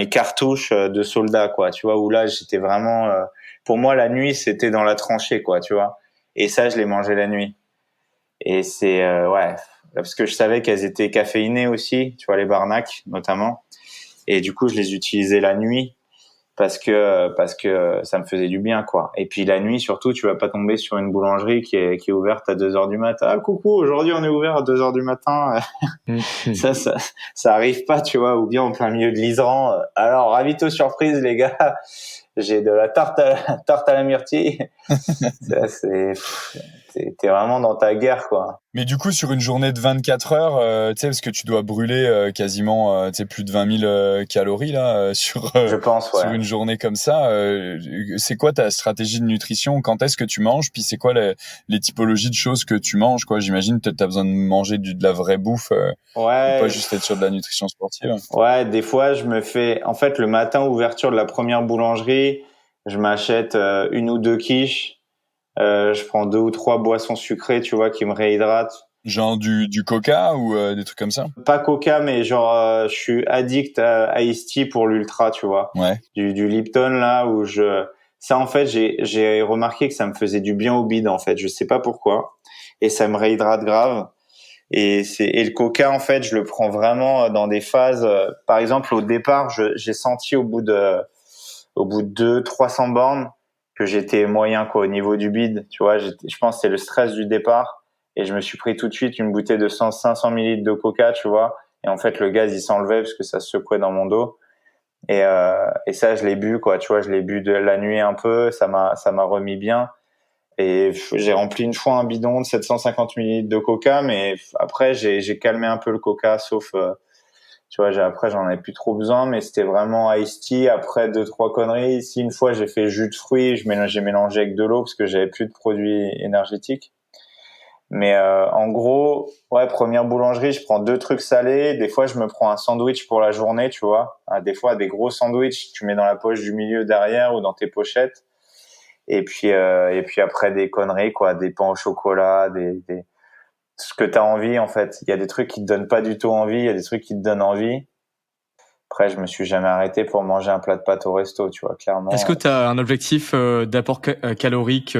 cartouches de soldat, quoi. Tu vois, où là, j'étais vraiment, pour moi, la nuit, c'était dans la tranchée, quoi, tu vois. Et ça, je les mangeais la nuit. Et c'est parce que je savais qu'elles étaient caféinées aussi, tu vois, les barnacs notamment. Et du coup, je les utilisais la nuit parce que ça me faisait du bien, quoi. Et puis la nuit, surtout, tu vas pas tomber sur une boulangerie qui est ouverte à 2h du matin. Ah, coucou, aujourd'hui on est ouvert à 2h du matin. ça arrive pas, tu vois, ou bien en plein milieu de l'Iseran. Alors, ravito surprise, les gars. J'ai de la tarte à la myrtille. T'es vraiment dans ta guerre, quoi. Mais du coup, sur une journée de 24 heures, tu sais, parce que tu dois brûler quasiment plus de 20 000 calories là Je pense, sur une journée comme ça. C'est quoi ta stratégie de nutrition? Quand est-ce que tu manges? Puis c'est quoi les typologies de choses que tu manges, quoi? J'imagine peut-être t'as besoin de manger de la vraie bouffe, ou pas juste être sur de la nutrition sportive. Ouais, des fois je me fais. En fait, le matin, ouverture de la première boulangerie, je m'achète 1 ou 2 quiches. Je prends 2 ou 3 boissons sucrées, tu vois, qui me réhydratent. Genre du coca ou des trucs comme ça? Pas coca, mais genre je suis addict à Ice Tea pour l'ultra, tu vois. Ouais. Du Lipton là où ça en fait j'ai remarqué que ça me faisait du bien au bide en fait, je sais pas pourquoi, et ça me réhydrate grave. Et le coca en fait, je le prends vraiment dans des phases. Par exemple, au départ, j'ai senti au bout de 300 bornes que j'étais moyen, quoi, au niveau du bide. Tu vois, je pense que c'est le stress du départ. Et je me suis pris tout de suite une bouteille de 500 millilitres de coca, tu vois. Et en fait, le gaz, il s'enlevait parce que ça se secouait dans mon dos. Et ça, je l'ai bu, quoi. Tu vois, je l'ai bu de la nuit un peu. Ça m'a remis bien. Et j'ai rempli une fois un bidon de 750 millilitres de coca, mais après, j'ai calmé un peu le coca, sauf, tu vois, après, j'en avais plus trop besoin, mais c'était vraiment iced tea. Après 2-3 conneries. Ici, une fois, j'ai fait jus de fruits. J'ai mélangé avec de l'eau parce que j'avais plus de produits énergétiques. Mais en gros, ouais, première boulangerie, je prends 2 trucs salés. Des fois, je me prends un sandwich pour la journée, tu vois. Des fois, des gros sandwichs, tu mets dans la poche du milieu derrière ou dans tes pochettes. Et puis après, des conneries, quoi. Des pains au chocolat, ce que t'as envie, en fait. Il y a des trucs qui te donnent pas du tout envie. Il y a des trucs qui te donnent envie. Après, je me suis jamais arrêté pour manger un plat de pâtes au resto, tu vois, clairement. Est-ce que tu as un objectif d'apport calorique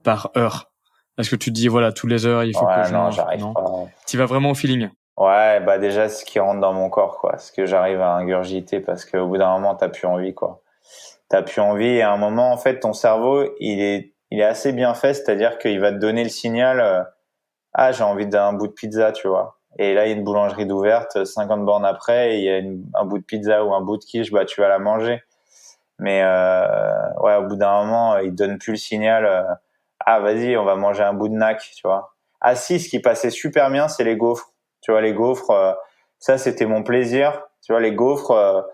par heure? Est-ce que tu te dis, voilà, tous les heures, il faut que je non, mange? j'arrive pas. Tu vas vraiment au feeling? Ouais, bah déjà, ce qui rentre dans mon corps, quoi. Ce que j'arrive à ingurgiter parce qu'au bout d'un moment, t'as plus envie, quoi. T'as plus envie et à un moment, en fait, ton cerveau, il est assez bien fait, c'est-à-dire qu'il va te donner le signal, ah, j'ai envie d'un bout de pizza, tu vois. Et là, il y a une boulangerie d'ouverte, 50 bornes après, et il y a un bout de pizza ou un bout de quiche, bah, tu vas la manger. Mais ouais, au bout d'un moment, il donne plus le signal. Ah, vas-y, on va manger un bout de nac, tu vois. Ah si, ce qui passait super bien, c'est les gaufres. Tu vois, les gaufres, ça c'était mon plaisir. Tu vois, les gaufres,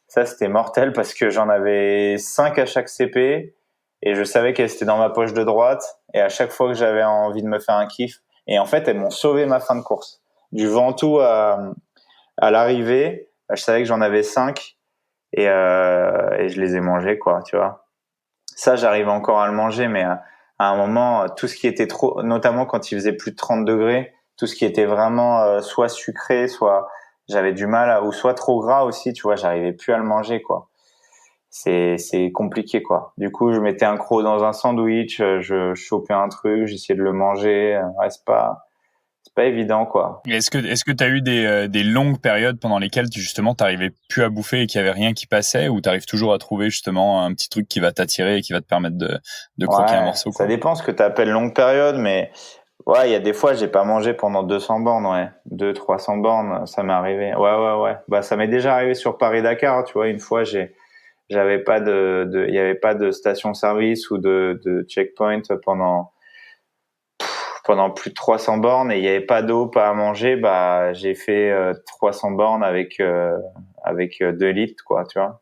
ça c'était mortel parce que j'en avais 5 à chaque CP et je savais qu'elles étaient dans ma poche de droite. Et à chaque fois que j'avais envie de me faire un kiff, et en fait, elles m'ont sauvé ma fin de course. Du Ventoux à l'arrivée, je savais que j'en avais 5 et je les ai mangés, quoi, tu vois. Ça, j'arrive encore à le manger, mais à un moment, tout ce qui était trop, notamment quand il faisait plus de 30 degrés, tout ce qui était vraiment soit sucré, soit j'avais du mal ou soit trop gras aussi, tu vois, j'arrivais plus à le manger, quoi. C'est compliqué, quoi. Du coup, je mettais un croc dans un sandwich, je chopais un truc, j'essayais de le manger. Ouais, c'est pas évident, quoi. Est-ce que tu as eu des longues périodes pendant lesquelles justement t'arrivais plus à bouffer et qu'il y avait rien qui passait, ou t'arrives toujours à trouver justement un petit truc qui va t'attirer et qui va te permettre de croquer un morceau, quoi? Ça dépend ce que tu appelles longue période, mais ouais, il y a des fois, j'ai pas mangé pendant 200 bornes, ouais. 200-300 bornes, ça m'est arrivé. Ouais. Bah, ça m'est déjà arrivé sur Paris-Dakar, tu vois. Une fois, j'avais pas il y avait pas de station-service ou de checkpoint pendant plus de 300 bornes et il y avait pas d'eau, pas à manger. Bah, j'ai fait 300 bornes avec 2 litres, quoi, tu vois.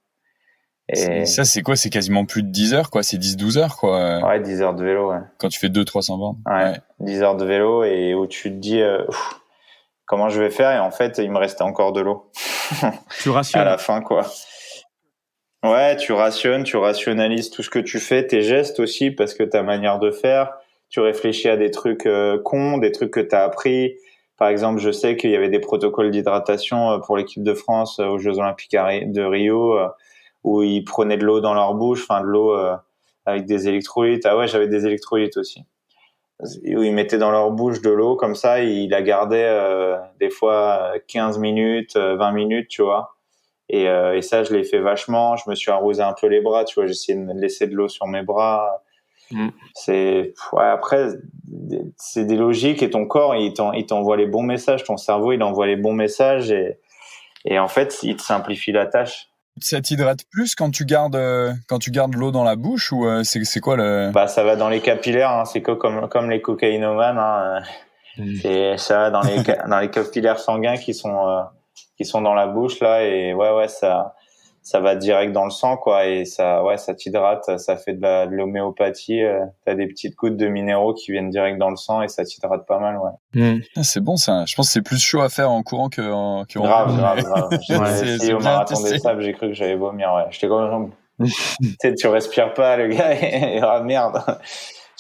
Et ça, c'est quoi? C'est quasiment plus de 10 heures, quoi. C'est 10-12 heures, quoi. Ouais, 10 heures de vélo, ouais. Quand tu fais 200-300 bornes. Ouais. 10 heures de vélo et où tu te dis, comment je vais faire? Et en fait, il me restait encore de l'eau. Tu rationnes. À la fin, quoi. Ouais, tu rationnes, tu rationalises tout ce que tu fais, tes gestes aussi, parce que ta manière de faire, tu réfléchis à des trucs cons, des trucs que tu as appris. Par exemple, je sais qu'il y avait des protocoles d'hydratation pour l'équipe de France aux Jeux Olympiques de Rio, où ils prenaient de l'eau dans leur bouche, enfin de l'eau avec des électrolytes. Ah ouais, j'avais des électrolytes aussi. Où ils mettaient dans leur bouche de l'eau, comme ça, ils la gardaient des fois 15 minutes, 20 minutes, tu vois. Et ça, je l'ai fait vachement. Je me suis arrosé un peu les bras, tu vois. J'ai essayé de laisser de l'eau sur mes bras. Ouais, après, c'est des logiques et ton corps, il t'envoie les bons messages. Ton cerveau, il envoie les bons messages et en fait, il te simplifie la tâche. Ça t'hydrate plus quand tu gardes l'eau dans la bouche, ou c'est quoi le... Bah, ça va dans les capillaires, hein. C'est comme les cocaïnomanes, hein. C'est ça va dans les capillaires sanguins qui sont dans la bouche là, et ouais, ça va direct dans le sang, quoi, et ça t'hydrate, ça fait de l'homéopathie. T'as des petites gouttes de minéraux qui viennent direct dans le sang et ça t'hydrate pas mal, ouais. Ah, c'est bon, ça. Je pense que c'est plus chaud à faire en courant qu'en Grave. J'ai essayé au marathon testé. des sables, j'ai cru que j'allais vomir, ouais. J'étais comme tu sais, tu respires pas, le gars, et ah merde,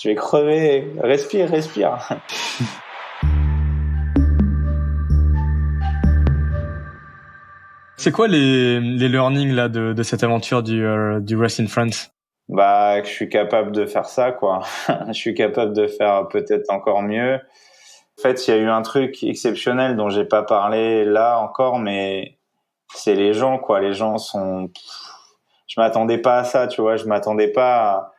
je vais crever. Respire. C'est quoi les learnings là de cette aventure du Race in France? Bah, que je suis capable de faire ça, quoi. Je suis capable de faire peut-être encore mieux. En fait, il y a eu un truc exceptionnel dont j'ai pas parlé là encore, mais c'est les gens, quoi. Les gens sont... Je m'attendais pas à ça, tu vois. Je m'attendais pas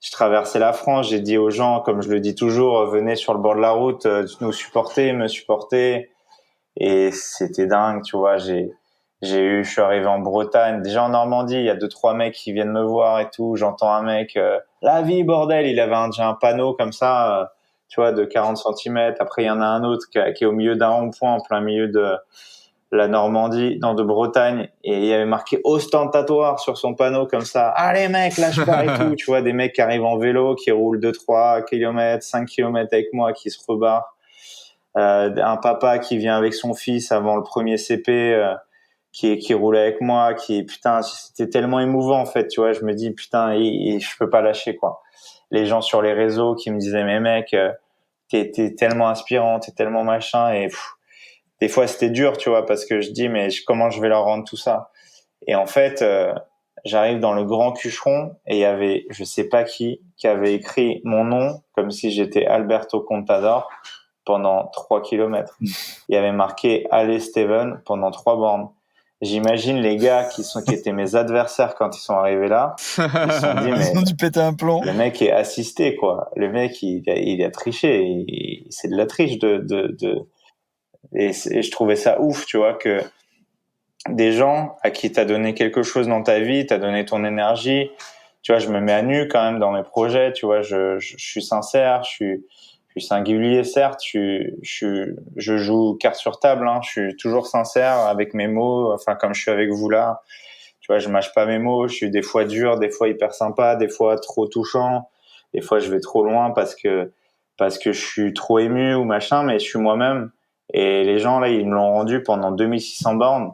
je traversais la France, j'ai dit aux gens, comme je le dis toujours, venez sur le bord de la route, nous supporter, me supporter. Et c'était dingue, tu vois. Je suis arrivé en Bretagne, déjà en Normandie, il y a 2-3 mecs qui viennent me voir et tout. J'entends un mec, la vie, bordel. Il avait déjà un panneau comme ça, tu vois, de 40 centimètres. Après, il y en a un autre qui est au milieu d'un rond-point, en plein milieu de la Normandie, de Bretagne, et il y avait marqué ostentatoire sur son panneau comme ça. Allez mec, lâche pas et tout. Tu vois, des mecs qui arrivent en vélo, qui roulent 2-3 km, 5 km avec moi, qui se rebarrent. Un papa qui vient avec son fils avant le premier CP, qui roulait avec moi, putain, c'était tellement émouvant en fait, tu vois. Je me dis putain, je peux pas lâcher quoi. Les gens sur les réseaux qui me disaient mais mec, t'es tellement inspirant, t'es tellement machin, et des fois c'était dur, tu vois, parce que je dis mais comment je vais leur rendre tout ça. Et en fait, j'arrive dans le Grand Cucheron et il y avait, je sais pas qui avait écrit mon nom comme si j'étais Alberto Contador pendant 3 kilomètres. Il y avait marqué Allez Steven pendant 3 bornes. J'imagine les gars qui étaient mes adversaires quand ils sont arrivés là, ils se sont dit mais ils ont dû péter un plomb. Le mec est assisté quoi. Le mec il a triché. C'est de la triche et je trouvais ça ouf, tu vois, que des gens à qui t'as donné quelque chose dans ta vie, t'as donné ton énergie. Tu vois, je me mets à nu quand même dans mes projets. Tu vois, je suis sincère, je suis singulier, certes. Je joue carte sur table. Hein, je suis toujours sincère avec mes mots. Enfin, comme je suis avec vous là, tu vois, je mâche pas mes mots. Je suis des fois dur, des fois hyper sympa, des fois trop touchant. Des fois, je vais trop loin parce que je suis trop ému ou machin. Mais je suis moi-même. Et les gens là, ils me l'ont rendu pendant 2600 bornes.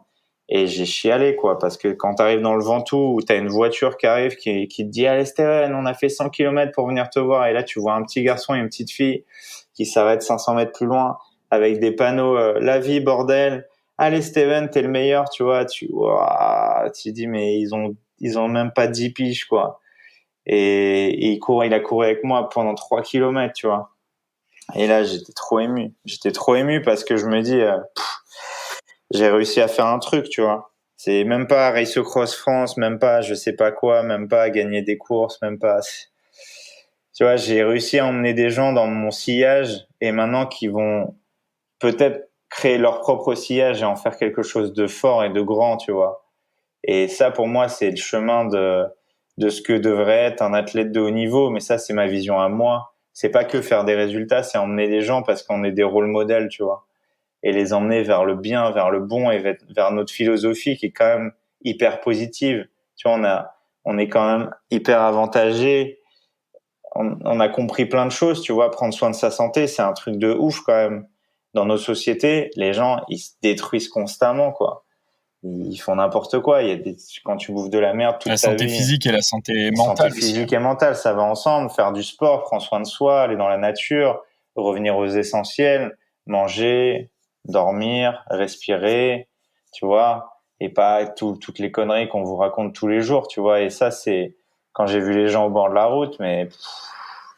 Et j'ai chialé, quoi, parce que quand t'arrives dans le Ventoux où t'as une voiture qui arrive qui te dit allez Steven, on a fait 100 km pour venir te voir, et là tu vois un petit garçon et une petite fille qui s'arrêtent 500 mètres plus loin avec des panneaux la vie bordel, allez Steven, t'es le meilleur, tu vois, tu dis mais ils ont même pas 10 piges, quoi. Et il a couru avec moi pendant 3 kilomètres, tu vois. Et là j'étais trop ému parce que je me dis j'ai réussi à faire un truc, tu vois. C'est même pas Race Cross France, même pas je sais pas quoi, même pas gagner des courses, même pas. Tu vois, j'ai réussi à emmener des gens dans mon sillage et maintenant qui vont peut-être créer leur propre sillage et en faire quelque chose de fort et de grand, tu vois. Et ça, pour moi, c'est le chemin de ce que devrait être un athlète de haut niveau. Mais ça, c'est ma vision à moi. C'est pas que faire des résultats, c'est emmener des gens parce qu'on est des rôles modèles, tu vois. Et les emmener vers le bien, vers le bon et vers notre philosophie qui est quand même hyper positive. Tu vois, on est quand même hyper avantagé. On a compris plein de choses, tu vois, prendre soin de sa santé, c'est un truc de ouf quand même. Dans nos sociétés, les gens, ils se détruisent constamment, quoi. Ils font n'importe quoi. Quand tu bouffes de la merde toute ta vie. La santé physique et la santé mentale. Santé physique et mentale, ça va ensemble. Faire du sport, prendre soin de soi, aller dans la nature, revenir aux essentiels, manger, dormir, respirer, tu vois, et pas toutes les conneries qu'on vous raconte tous les jours, tu vois. Et ça, c'est quand j'ai vu les gens au bord de la route, mais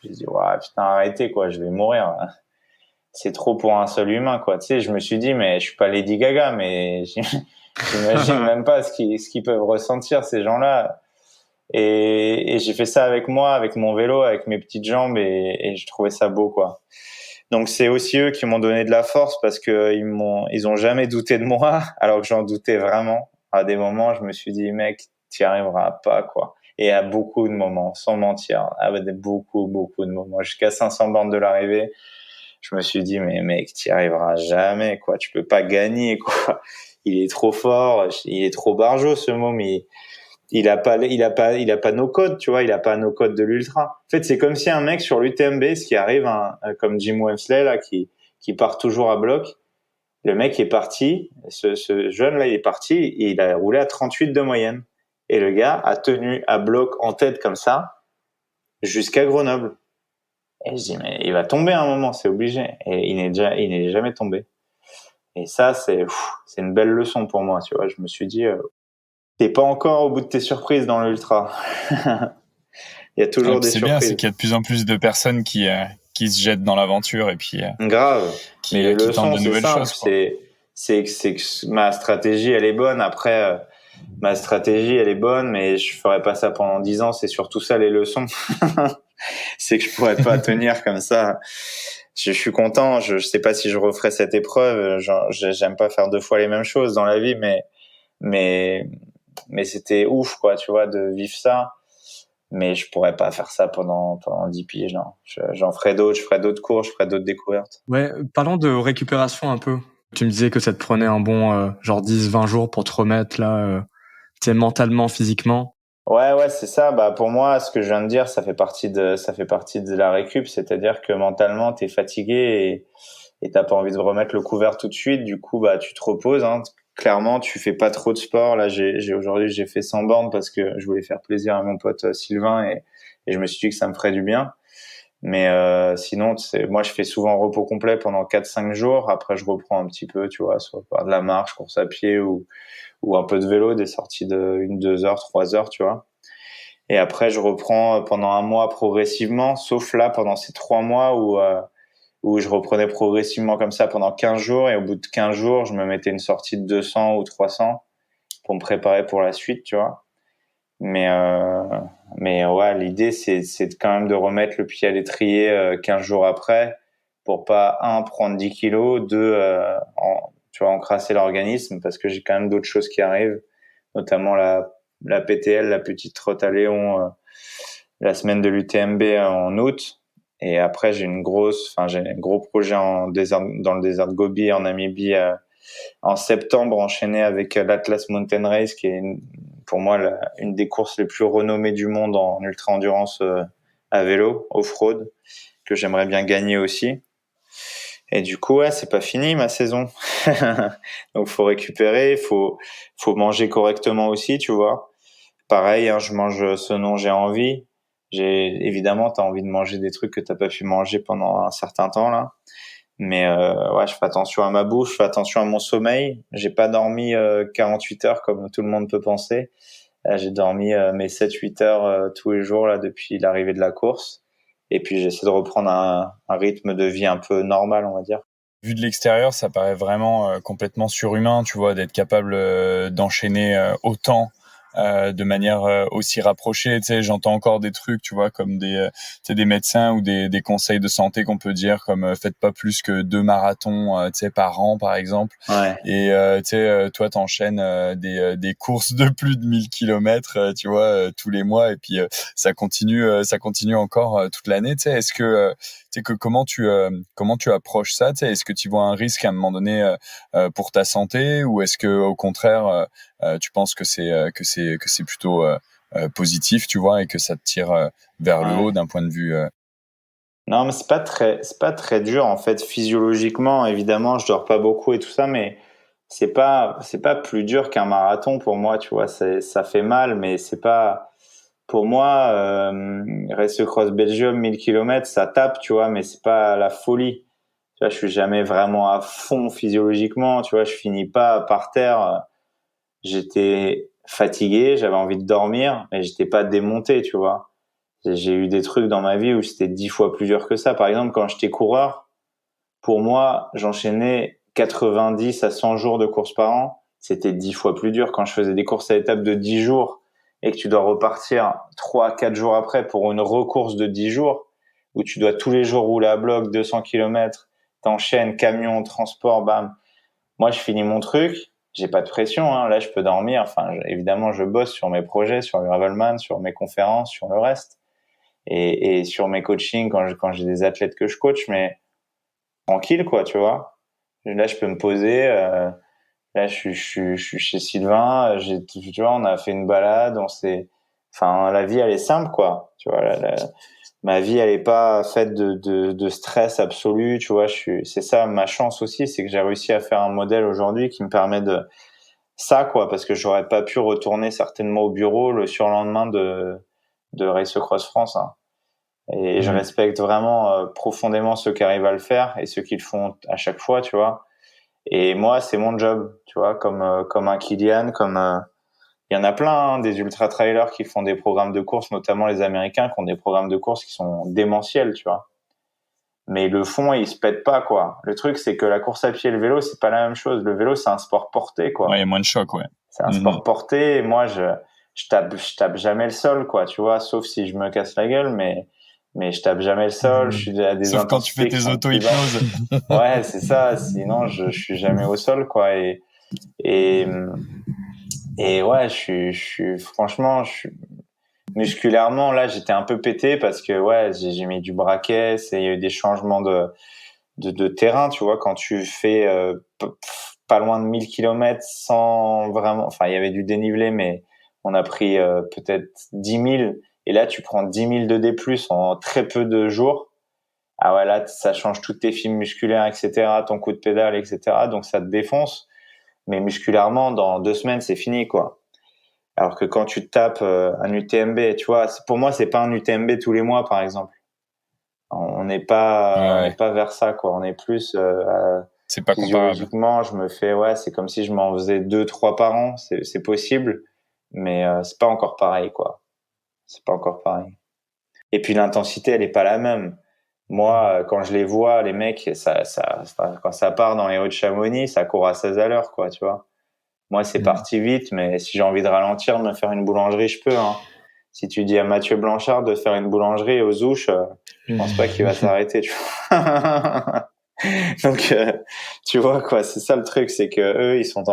j'ai dit ouais, putain, arrêtez quoi, je vais mourir. C'est trop pour un seul humain, quoi. Tu sais, je me suis dit mais je suis pas Lady Gaga, mais j'imagine même pas ce qu'ils peuvent ressentir ces gens-là. Et j'ai fait ça avec moi, avec mon vélo, avec mes petites jambes, et je trouvais ça beau, quoi. Donc c'est aussi eux qui m'ont donné de la force parce que ils ont jamais douté de moi, alors que j'en doutais vraiment. À des moments, je me suis dit mec, t'y arriveras pas, quoi. Et à beaucoup de moments, sans mentir, à beaucoup de moments, jusqu'à 500 bornes de l'arrivée, je me suis dit mais mec, t'y arriveras jamais, quoi. Tu peux pas gagner, quoi. Il est trop fort, il est trop barjot ce môme. Il a pas nos codes, tu vois, il a pas nos codes de l'ultra. En fait, c'est comme si un mec sur l'UTMB, ce qui arrive, comme Jim Wemsley, là, qui part toujours à bloc. Le mec est parti, ce jeune là, il est parti, et il a roulé à 38 de moyenne. Et le gars a tenu à bloc en tête comme ça, jusqu'à Grenoble. Et je dis, mais il va tomber à un moment, c'est obligé. Et il n'est jamais tombé. Et ça, c'est une belle leçon pour moi, tu vois. Je me suis dit, t'es pas encore au bout de tes surprises dans l'ultra. Il y a toujours des surprises. C'est bien, c'est qu'il y a de plus en plus de personnes qui se jettent dans l'aventure et puis grave. qui tentent de nouvelles choses. C'est que ma stratégie, elle est bonne. Après, ma stratégie, elle est bonne, mais je ferai pas ça pendant 10 ans. C'est surtout ça les leçons. C'est que je pourrais pas tenir comme ça. Je suis content. Je sais pas si je referai cette épreuve. J'aime pas faire 2 fois les mêmes choses dans la vie, mais, mais c'était ouf, quoi, tu vois, de vivre ça. Mais je pourrais pas faire ça pendant 10 piges, non. J'en ferai d'autres. Je ferai d'autres cours, je ferai d'autres découvertes. Ouais, parlons de récupération un peu. Tu me disais que ça te prenait un bon genre 10-20 jours pour te remettre là, tu sais, mentalement, physiquement. Ouais, c'est ça. Bah, pour moi, ce que je viens de dire, ça fait partie de la récup. C'est-à-dire que mentalement, t'es fatigué et t'as pas envie de remettre le couvert tout de suite. Du coup, bah, tu te reposes, hein. Clairement, tu fais pas trop de sport. Là, aujourd'hui, j'ai fait 100 bornes parce que je voulais faire plaisir à mon pote Sylvain et je me suis dit que ça me ferait du bien. Mais sinon, moi, je fais souvent repos complet pendant 4-5 jours. Après, je reprends un petit peu, tu vois, soit par de la marche, course à pied ou un peu de vélo, des sorties de 1, 2 heures, 3 heures, tu vois. Et après, je reprends pendant un mois progressivement, sauf là, pendant ces 3 mois où je reprenais progressivement comme ça pendant 15 jours. Et au bout de 15 jours, je me mettais une sortie de 200 ou 300 pour me préparer pour la suite, tu vois. Mais, euh, mais ouais, l'idée, c'est quand même de remettre le pied à l'étrier 15 jours après pour pas, prendre 10 kilos, tu vois, encrasser l'organisme parce que j'ai quand même d'autres choses qui arrivent, notamment la PTL, la petite trotte à Léon, la semaine de l'UTMB en août. Et après, j'ai un gros projet dans le désert de Gobi, en Namibie, en septembre, enchaîné avec l'Atlas Mountain Race, qui est pour moi une des courses les plus renommées du monde en ultra-endurance à vélo, off-road, que j'aimerais bien gagner aussi. Et du coup, ouais, c'est pas fini ma saison. Donc, faut récupérer, faut manger correctement aussi, tu vois. Pareil, hein, je mange ce dont j'ai envie. Évidemment, t'as envie de manger des trucs que t'as pas pu manger pendant un certain temps, là. Mais ouais, je fais attention à ma bouffe, je fais attention à mon sommeil. J'ai pas dormi 48 heures comme tout le monde peut penser. J'ai dormi mes 7-8 heures tous les jours là depuis l'arrivée de la course. Et puis j'essaie de reprendre un rythme de vie un peu normal, on va dire. Vu de l'extérieur, ça paraît vraiment complètement surhumain, tu vois, d'être capable d'enchaîner autant de manière aussi rapprochée. Tu sais, j'entends encore des trucs, tu vois, comme tu sais, des médecins ou des conseils de santé qu'on peut dire, comme faites pas plus que 2 marathons, tu sais, par an, par exemple. Ouais. Et tu sais, toi, t'enchaînes des courses de plus de 1000 kilomètres, tu vois, tous les mois, et puis ça continue encore toute l'année. Tu sais, est-ce que tu sais que comment tu approches ça, tu sais, est-ce que tu vois un risque à un moment donné pour ta santé, ou est-ce que au contraire tu penses que c'est plutôt positif, tu vois, et que ça te tire vers le haut Ouais. d'un point de vue Non, mais c'est pas très dur en fait physiologiquement. Évidemment, je dors pas beaucoup et tout ça, mais c'est pas plus dur qu'un marathon pour moi. Tu vois, ça fait mal, mais c'est pas pour moi. Race Cross Belgium 1000 km, ça tape, tu vois, mais c'est pas la folie. Tu vois, je suis jamais vraiment à fond physiologiquement. Tu vois, je finis pas par terre. J'étais fatigué, j'avais envie de dormir, mais j'étais pas démonté, tu vois. J'ai eu des trucs dans ma vie où c'était 10 fois plus dur que ça. Par exemple, quand j'étais coureur, pour moi, j'enchaînais 90 à 100 jours de course par an. C'était 10 fois plus dur. Quand je faisais des courses à étapes de 10 jours et que tu dois repartir 3 à 4 jours après pour une recourse de 10 jours, où tu dois tous les jours rouler à bloc 200 km, t'enchaînes, camion, transport, bam. Moi, je finis mon truc. J'ai pas de pression, hein. Là, je peux dormir. Enfin, évidemment, je bosse sur mes projets, sur le Gravelman, sur mes conférences, sur le reste et sur mes coachings quand j'ai des athlètes que je coach, mais tranquille, quoi, tu vois. Là, je peux me poser. Là, je suis chez Sylvain. Tu vois, on a fait une balade. Enfin, la vie, elle est simple, quoi. Tu vois, ma vie, elle est pas faite de stress absolu. Tu vois, c'est ça ma chance aussi, c'est que j'ai réussi à faire un modèle aujourd'hui qui me permet de ça, quoi, parce que j'aurais pas pu retourner certainement au bureau le surlendemain de Race Cross France, hein. Et je respecte vraiment profondément ceux qui arrivent à le faire et ceux qui le font à chaque fois, tu vois. Et moi, c'est mon job, tu vois, comme un Kylian, il y en a plein, hein, des ultra trailers qui font des programmes de course, notamment les Américains qui ont des programmes de course qui sont démentiels, tu vois. mais le fond, il se pète pas, quoi. Le truc, c'est que la course à pied et le vélo, c'est pas la même chose. Le vélo, c'est un sport porté, quoi. Ouais, il y a moins de choc, ouais. C'est un sport porté. Et moi, je tape jamais le sol, quoi, tu vois, sauf si je me casse la gueule, mais je tape jamais le sol. Je suis à des Sauf quand tu fais tes auto-hypnoses. Ouais, c'est ça. Sinon, je suis jamais au sol, quoi. Et ouais, franchement, musculairement, là, j'étais un peu pété parce que, ouais, j'ai mis du braquet, il y a eu des changements de terrain, tu vois, quand tu fais pas loin de 1000 km sans vraiment, enfin, il y avait du dénivelé, mais on a pris peut-être 10 000, et là, tu prends 10 000 de D+, en très peu de jours. Ah ouais, là, ça change toutes tes fibres musculaires, etc., ton coup de pédale, etc., donc ça te défonce. Mais musculairement, dans 2 semaines, c'est fini, quoi. Alors que quand tu te tapes un UTMB, tu vois, pour moi, c'est pas un UTMB tous les mois, par exemple. On n'est pas vers ça, quoi. On est plus c'est pas physiologiquement, je me fais, ouais, c'est comme si je m'en faisais 2-3 par an. C'est possible, mais c'est pas encore pareil, quoi. C'est pas encore pareil. Et puis l'intensité, elle est pas la même. Moi, quand je les vois, les mecs, quand ça part dans les rues de Chamonix, ça court à 16 à l'heure, quoi, tu vois. Moi, c'est parti vite, mais si j'ai envie de ralentir, de me faire une boulangerie, je peux, hein. Si tu dis à Mathieu Blanchard de faire une boulangerie aux Ouches, je pense pas qu'il va s'arrêter, tu vois. Donc, tu vois, quoi, c'est ça le truc, c'est que eux, ils sont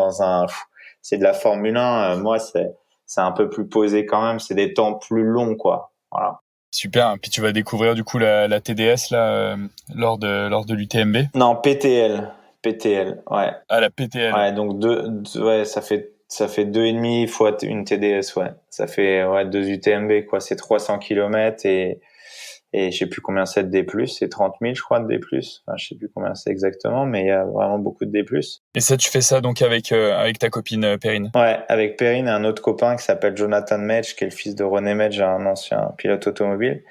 c'est de la Formule 1. Moi, c'est un peu plus posé quand même, c'est des temps plus longs, quoi. Voilà. Super. Puis tu vas découvrir du coup la TDS là lors de l'UTMB. Non, PTL, ouais. Ah, la PTL. Ouais, donc ouais, ça fait 2,5 fois une TDS, ouais. Ça fait 2 UTMB, quoi. C'est 300 km et je sais plus combien c'est de D+, c'est 30 000, je crois, de D+. Enfin, je sais plus combien c'est exactement, mais il y a vraiment beaucoup de D+. Et ça, tu fais ça donc avec ta copine Perrine? Ouais, avec Perrine et un autre copain qui s'appelle Jonathan Metsch, qui est le fils de René Metsch, un ancien pilote automobile.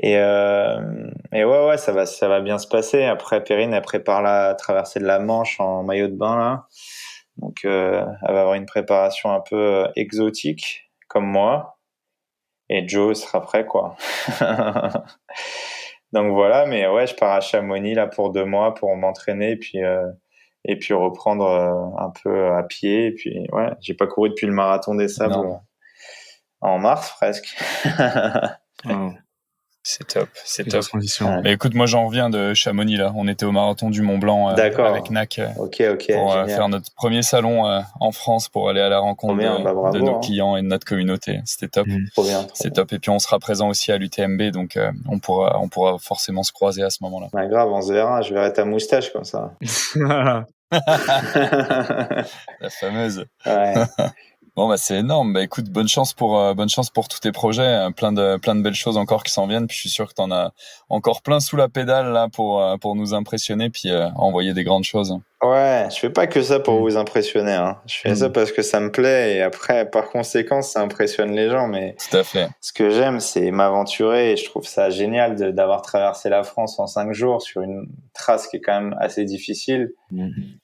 Et ouais, ça va bien se passer. Après, Perrine, elle prépare la traversée de la Manche en maillot de bain, là. Donc, elle va avoir une préparation un peu exotique, comme moi. Et Joe sera prêt, quoi. Donc voilà, mais ouais, je pars à Chamonix là pour 2 mois pour m'entraîner et puis reprendre un peu à pied. Et puis ouais, j'ai pas couru depuis le marathon des Sables en mars presque. Oh. C'est top. Transition. Mais écoute, moi j'en reviens de Chamonix là. On était au marathon du Mont Blanc avec NAC Ok, pour faire notre premier salon en France pour aller à la rencontre de nos clients et de notre communauté. C'était top. Trop bien. C'est top. Et puis on sera présent aussi à l'UTMB, donc on pourra forcément se croiser à ce moment-là. Ouais, grave, on se verra. Je verrai ta moustache comme ça. La fameuse. Ouais. Bon, bah, c'est énorme. Bah, écoute, bonne chance pour tous tes projets. Plein de belles choses encore qui s'en viennent. Puis je suis sûr que t'en as encore plein sous la pédale, là, pour nous impressionner, puis envoyer des grandes choses. Ouais, je fais pas que ça pour vous impressionner, hein. Je fais ça parce que ça me plaît et après, par conséquent, ça impressionne les gens. Mais tout à fait. Ce que j'aime, c'est m'aventurer et je trouve ça génial d'avoir traversé la France en 5 jours sur une trace qui est quand même assez difficile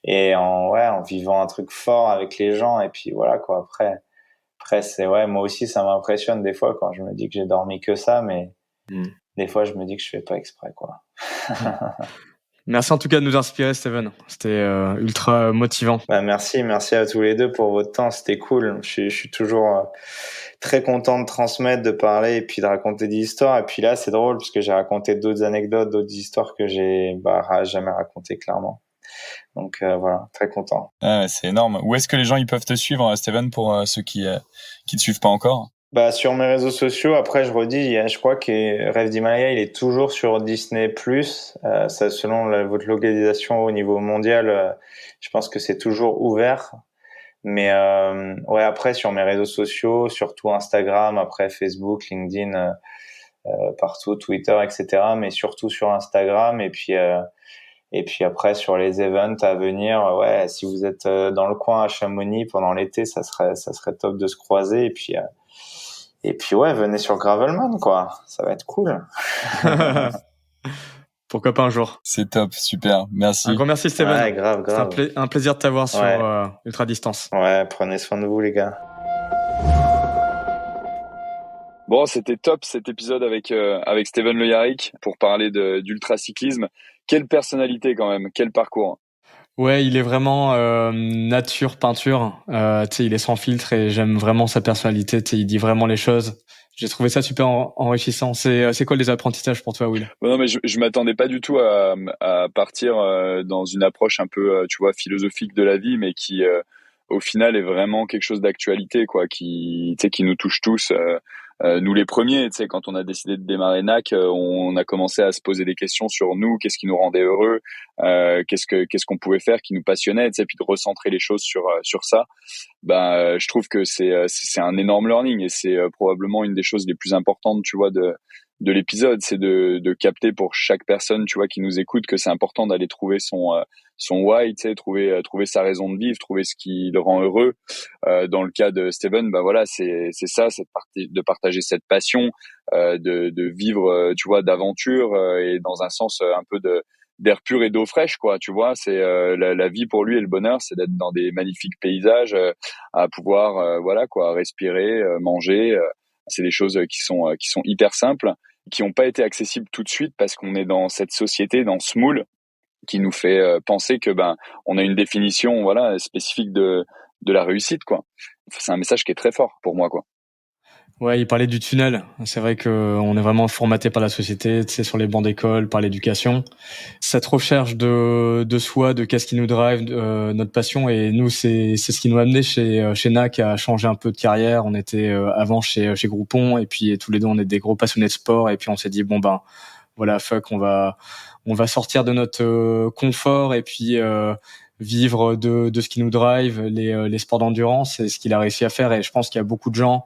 et en vivant un truc fort avec les gens. Et puis voilà, quoi. Après, c'est, ouais, moi aussi, ça m'impressionne des fois quand je me dis que j'ai dormi que ça, mais des fois, je me dis que je fais pas exprès, quoi. Merci en tout cas de nous inspirer, Steven. C'était ultra motivant. Bah, merci à tous les deux pour votre temps. C'était cool. Je suis toujours très content de transmettre, de parler et puis de raconter des histoires. Et puis là, c'est drôle parce que j'ai raconté d'autres anecdotes, d'autres histoires que j'ai jamais racontées clairement. Donc voilà, très content. Ah, c'est énorme. Où est-ce que les gens ils peuvent te suivre, Steven, pour ceux qui te suivent pas encore? Bah, sur mes réseaux sociaux, après, je redis, je crois que Rêve d'Himalaya, il est toujours sur Disney+. Ça, selon votre localisation au niveau mondial, je pense que c'est toujours ouvert. Mais ouais, après, sur mes réseaux sociaux, surtout Instagram, après Facebook, LinkedIn, partout, Twitter, etc. Mais surtout sur Instagram. Et puis après, sur les events à venir, ouais, si vous êtes dans le coin à Chamonix pendant l'été, ça serait top de se croiser. Et puis ouais, venez sur Gravelman, quoi. Ça va être cool. Pourquoi pas un jour. C'est top, super. Merci. Un grand merci, Steven. Ouais, grave. C'est un plaisir de t'avoir sur Ultra Distance. Ouais, prenez soin de vous, les gars. Bon, c'était top cet épisode avec Steven Le Yarrick pour parler d'ultracyclisme. Quelle personnalité quand même, quel parcours. Ouais, il est vraiment nature peinture. Tu sais, il est sans filtre et j'aime vraiment sa personnalité. Tu sais, il dit vraiment les choses. J'ai trouvé ça super enrichissant. C'est quoi les apprentissages pour toi, Will? Non, mais je m'attendais pas du tout à partir dans une approche un peu, tu vois, philosophique de la vie, mais qui, au final, est vraiment quelque chose d'actualité, quoi, qui, tu sais, qui nous touche tous. Nous les premiers, tu sais, quand on a décidé de démarrer NAC, on a commencé à se poser des questions sur nous, qu'est-ce qui nous rendait heureux, qu'est-ce qu'on pouvait faire qui nous passionnait, tu sais, puis de recentrer les choses sur ça. Je trouve que c'est un énorme learning et c'est probablement une des choses les plus importantes, tu vois, de l'épisode, c'est de capter pour chaque personne, tu vois, qui nous écoute, que c'est important d'aller trouver son why, tu sais, trouver sa raison de vivre, trouver ce qui le rend heureux. Dans le cas de Steven, voilà, c'est ça, de partager cette passion, de vivre, tu vois, d'aventure et dans un sens un peu d'air pur et d'eau fraîche, quoi, tu vois. C'est la vie pour lui et le bonheur, c'est d'être dans des magnifiques paysages, à pouvoir voilà, quoi, respirer, manger. C'est des choses qui sont hyper simples, qui n'ont pas été accessibles tout de suite parce qu'on est dans cette société, dans ce moule qui nous fait penser que on a une définition, voilà, spécifique de la réussite, quoi. C'est un message qui est très fort pour moi, quoi. Ouais, il parlait du tunnel. C'est vrai que on est vraiment formaté par la société, tu sais, sur les bancs d'école, par l'éducation. Cette recherche de soi, de qu'est-ce qui nous drive, notre passion. Et nous, c'est ce qui nous a amené chez NAC à changer un peu de carrière. On était avant chez Groupon, et puis tous les deux, on est des gros passionnés de sport. Et puis on s'est dit voilà, fuck, on va sortir de notre confort et puis vivre de ce qui nous drive, les sports d'endurance. C'est ce qu'il a réussi à faire. Et je pense qu'il y a beaucoup de gens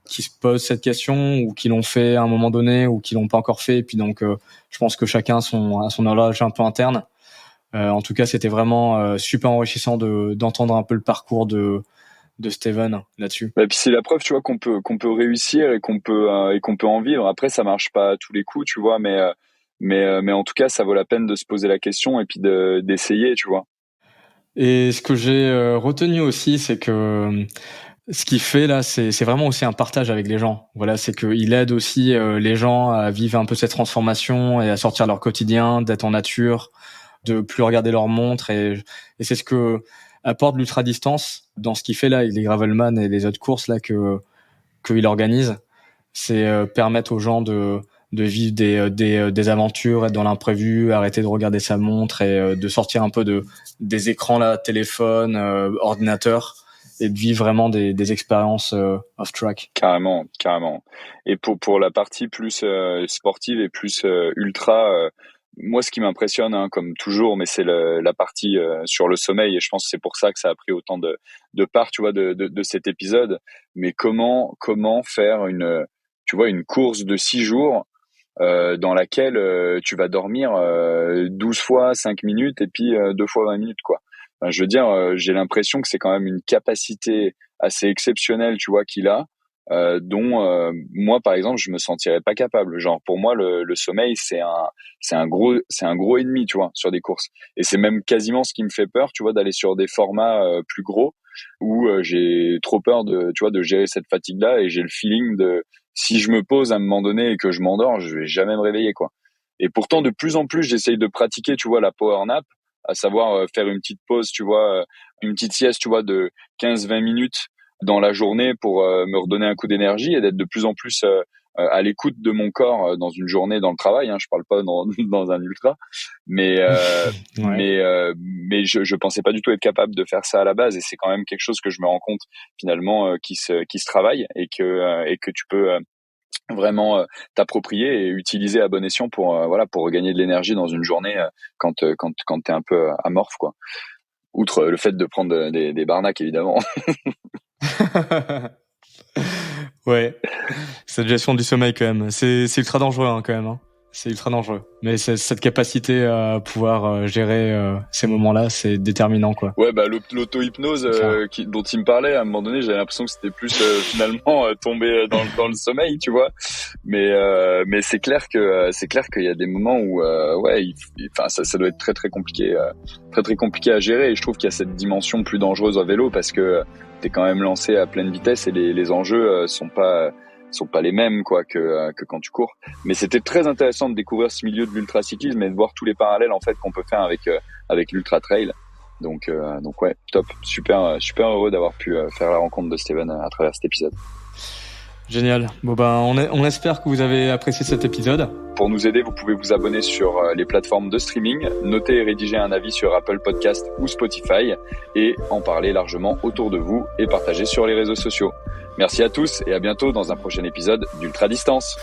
qui se posent cette question ou qui l'ont fait à un moment donné ou qui l'ont pas encore fait. Et puis donc, je pense que chacun a son horloge un peu interne. En tout cas, c'était vraiment super enrichissant d'entendre un peu le parcours de Steven là-dessus. Et puis c'est la preuve, tu vois, qu'on peut réussir et qu'on peut en vivre. Après, ça marche pas à tous les coups, tu vois, mais en tout cas, ça vaut la peine de se poser la question et puis d'essayer, tu vois. Et ce que j'ai retenu aussi, c'est que ce qu'il fait là, c'est vraiment aussi un partage avec les gens. Voilà, c'est qu'il aide aussi les gens à vivre un peu cette transformation et à sortir de leur quotidien, d'être en nature, de plus regarder leur montre. Et c'est ce que apporte l'ultra distance dans ce qu'il fait là avec les Gravelman et les autres courses là qu'il organise. C'est permettre aux gens de vivre des aventures, être dans l'imprévu, arrêter de regarder sa montre et de sortir un peu des écrans là, téléphone, ordinateur, et de vivre vraiment des expériences off-track. Carrément. Et pour la partie plus sportive et plus ultra, moi ce qui m'impressionne, hein, comme toujours, mais c'est la partie sur le sommeil, et je pense que c'est pour ça que ça a pris autant de part, tu vois, de cet épisode. Mais comment faire tu vois, une course de 6 jours dans laquelle tu vas dormir 12 fois 5 minutes et puis 2 fois 20 minutes, quoi. Enfin, je veux dire, j'ai l'impression que c'est quand même une capacité assez exceptionnelle, tu vois, qu'il a, dont moi, par exemple, je me sentirais pas capable. Genre, pour moi, le sommeil, c'est un gros ennemi, tu vois, sur des courses. Et c'est même quasiment ce qui me fait peur, tu vois, d'aller sur des formats plus gros où j'ai trop peur tu vois, de gérer cette fatigue-là, et j'ai le feeling si je me pose à un moment donné et que je m'endors, je vais jamais me réveiller, quoi. Et pourtant, de plus en plus, j'essaye de pratiquer, tu vois, la power nap, à savoir faire une petite pause, tu vois, une petite sieste, tu vois, de 15-20 minutes dans la journée pour me redonner un coup d'énergie et d'être de plus en plus à l'écoute de mon corps dans une journée dans le travail, hein. Je parle pas dans un ultra, mais Ouais. mais je pensais pas du tout être capable de faire ça à la base, et c'est quand même quelque chose que je me rends compte finalement qui se travaille, et que tu peux vraiment t'approprier et utiliser à bon escient pour voilà, pour regagner de l'énergie dans une journée quand t'es un peu amorphe, quoi. Outre le fait de prendre des barnaques, évidemment. Ouais, cette gestion du sommeil quand même, c'est ultra dangereux hein, quand même. Hein. C'est ultra dangereux. Mais cette capacité à pouvoir gérer ces moments-là, c'est déterminant, quoi. Ouais, l'auto-hypnose dont il me parlait, à un moment donné, j'avais l'impression que c'était plus finalement tomber dans le sommeil, tu vois. Mais c'est clair qu'il y a des moments où ouais, enfin ça doit être très très compliqué, très compliqué à gérer. Et je trouve qu'il y a cette dimension plus dangereuse au vélo parce que t'es quand même lancé à pleine vitesse et les enjeux sont pas sont pas les mêmes quoi que quand tu cours. Mais c'était très intéressant de découvrir ce milieu de l'ultracyclisme et de voir tous les parallèles en fait qu'on peut faire avec l'ultra trail. Donc ouais, top, super heureux d'avoir pu faire la rencontre de Steven à travers cet épisode. Génial. Bon on espère que vous avez apprécié cet épisode. Pour nous aider, vous pouvez vous abonner sur les plateformes de streaming, noter et rédiger un avis sur Apple Podcast ou Spotify et en parler largement autour de vous et partager sur les réseaux sociaux. Merci à tous et à bientôt dans un prochain épisode d'Ultra Distance.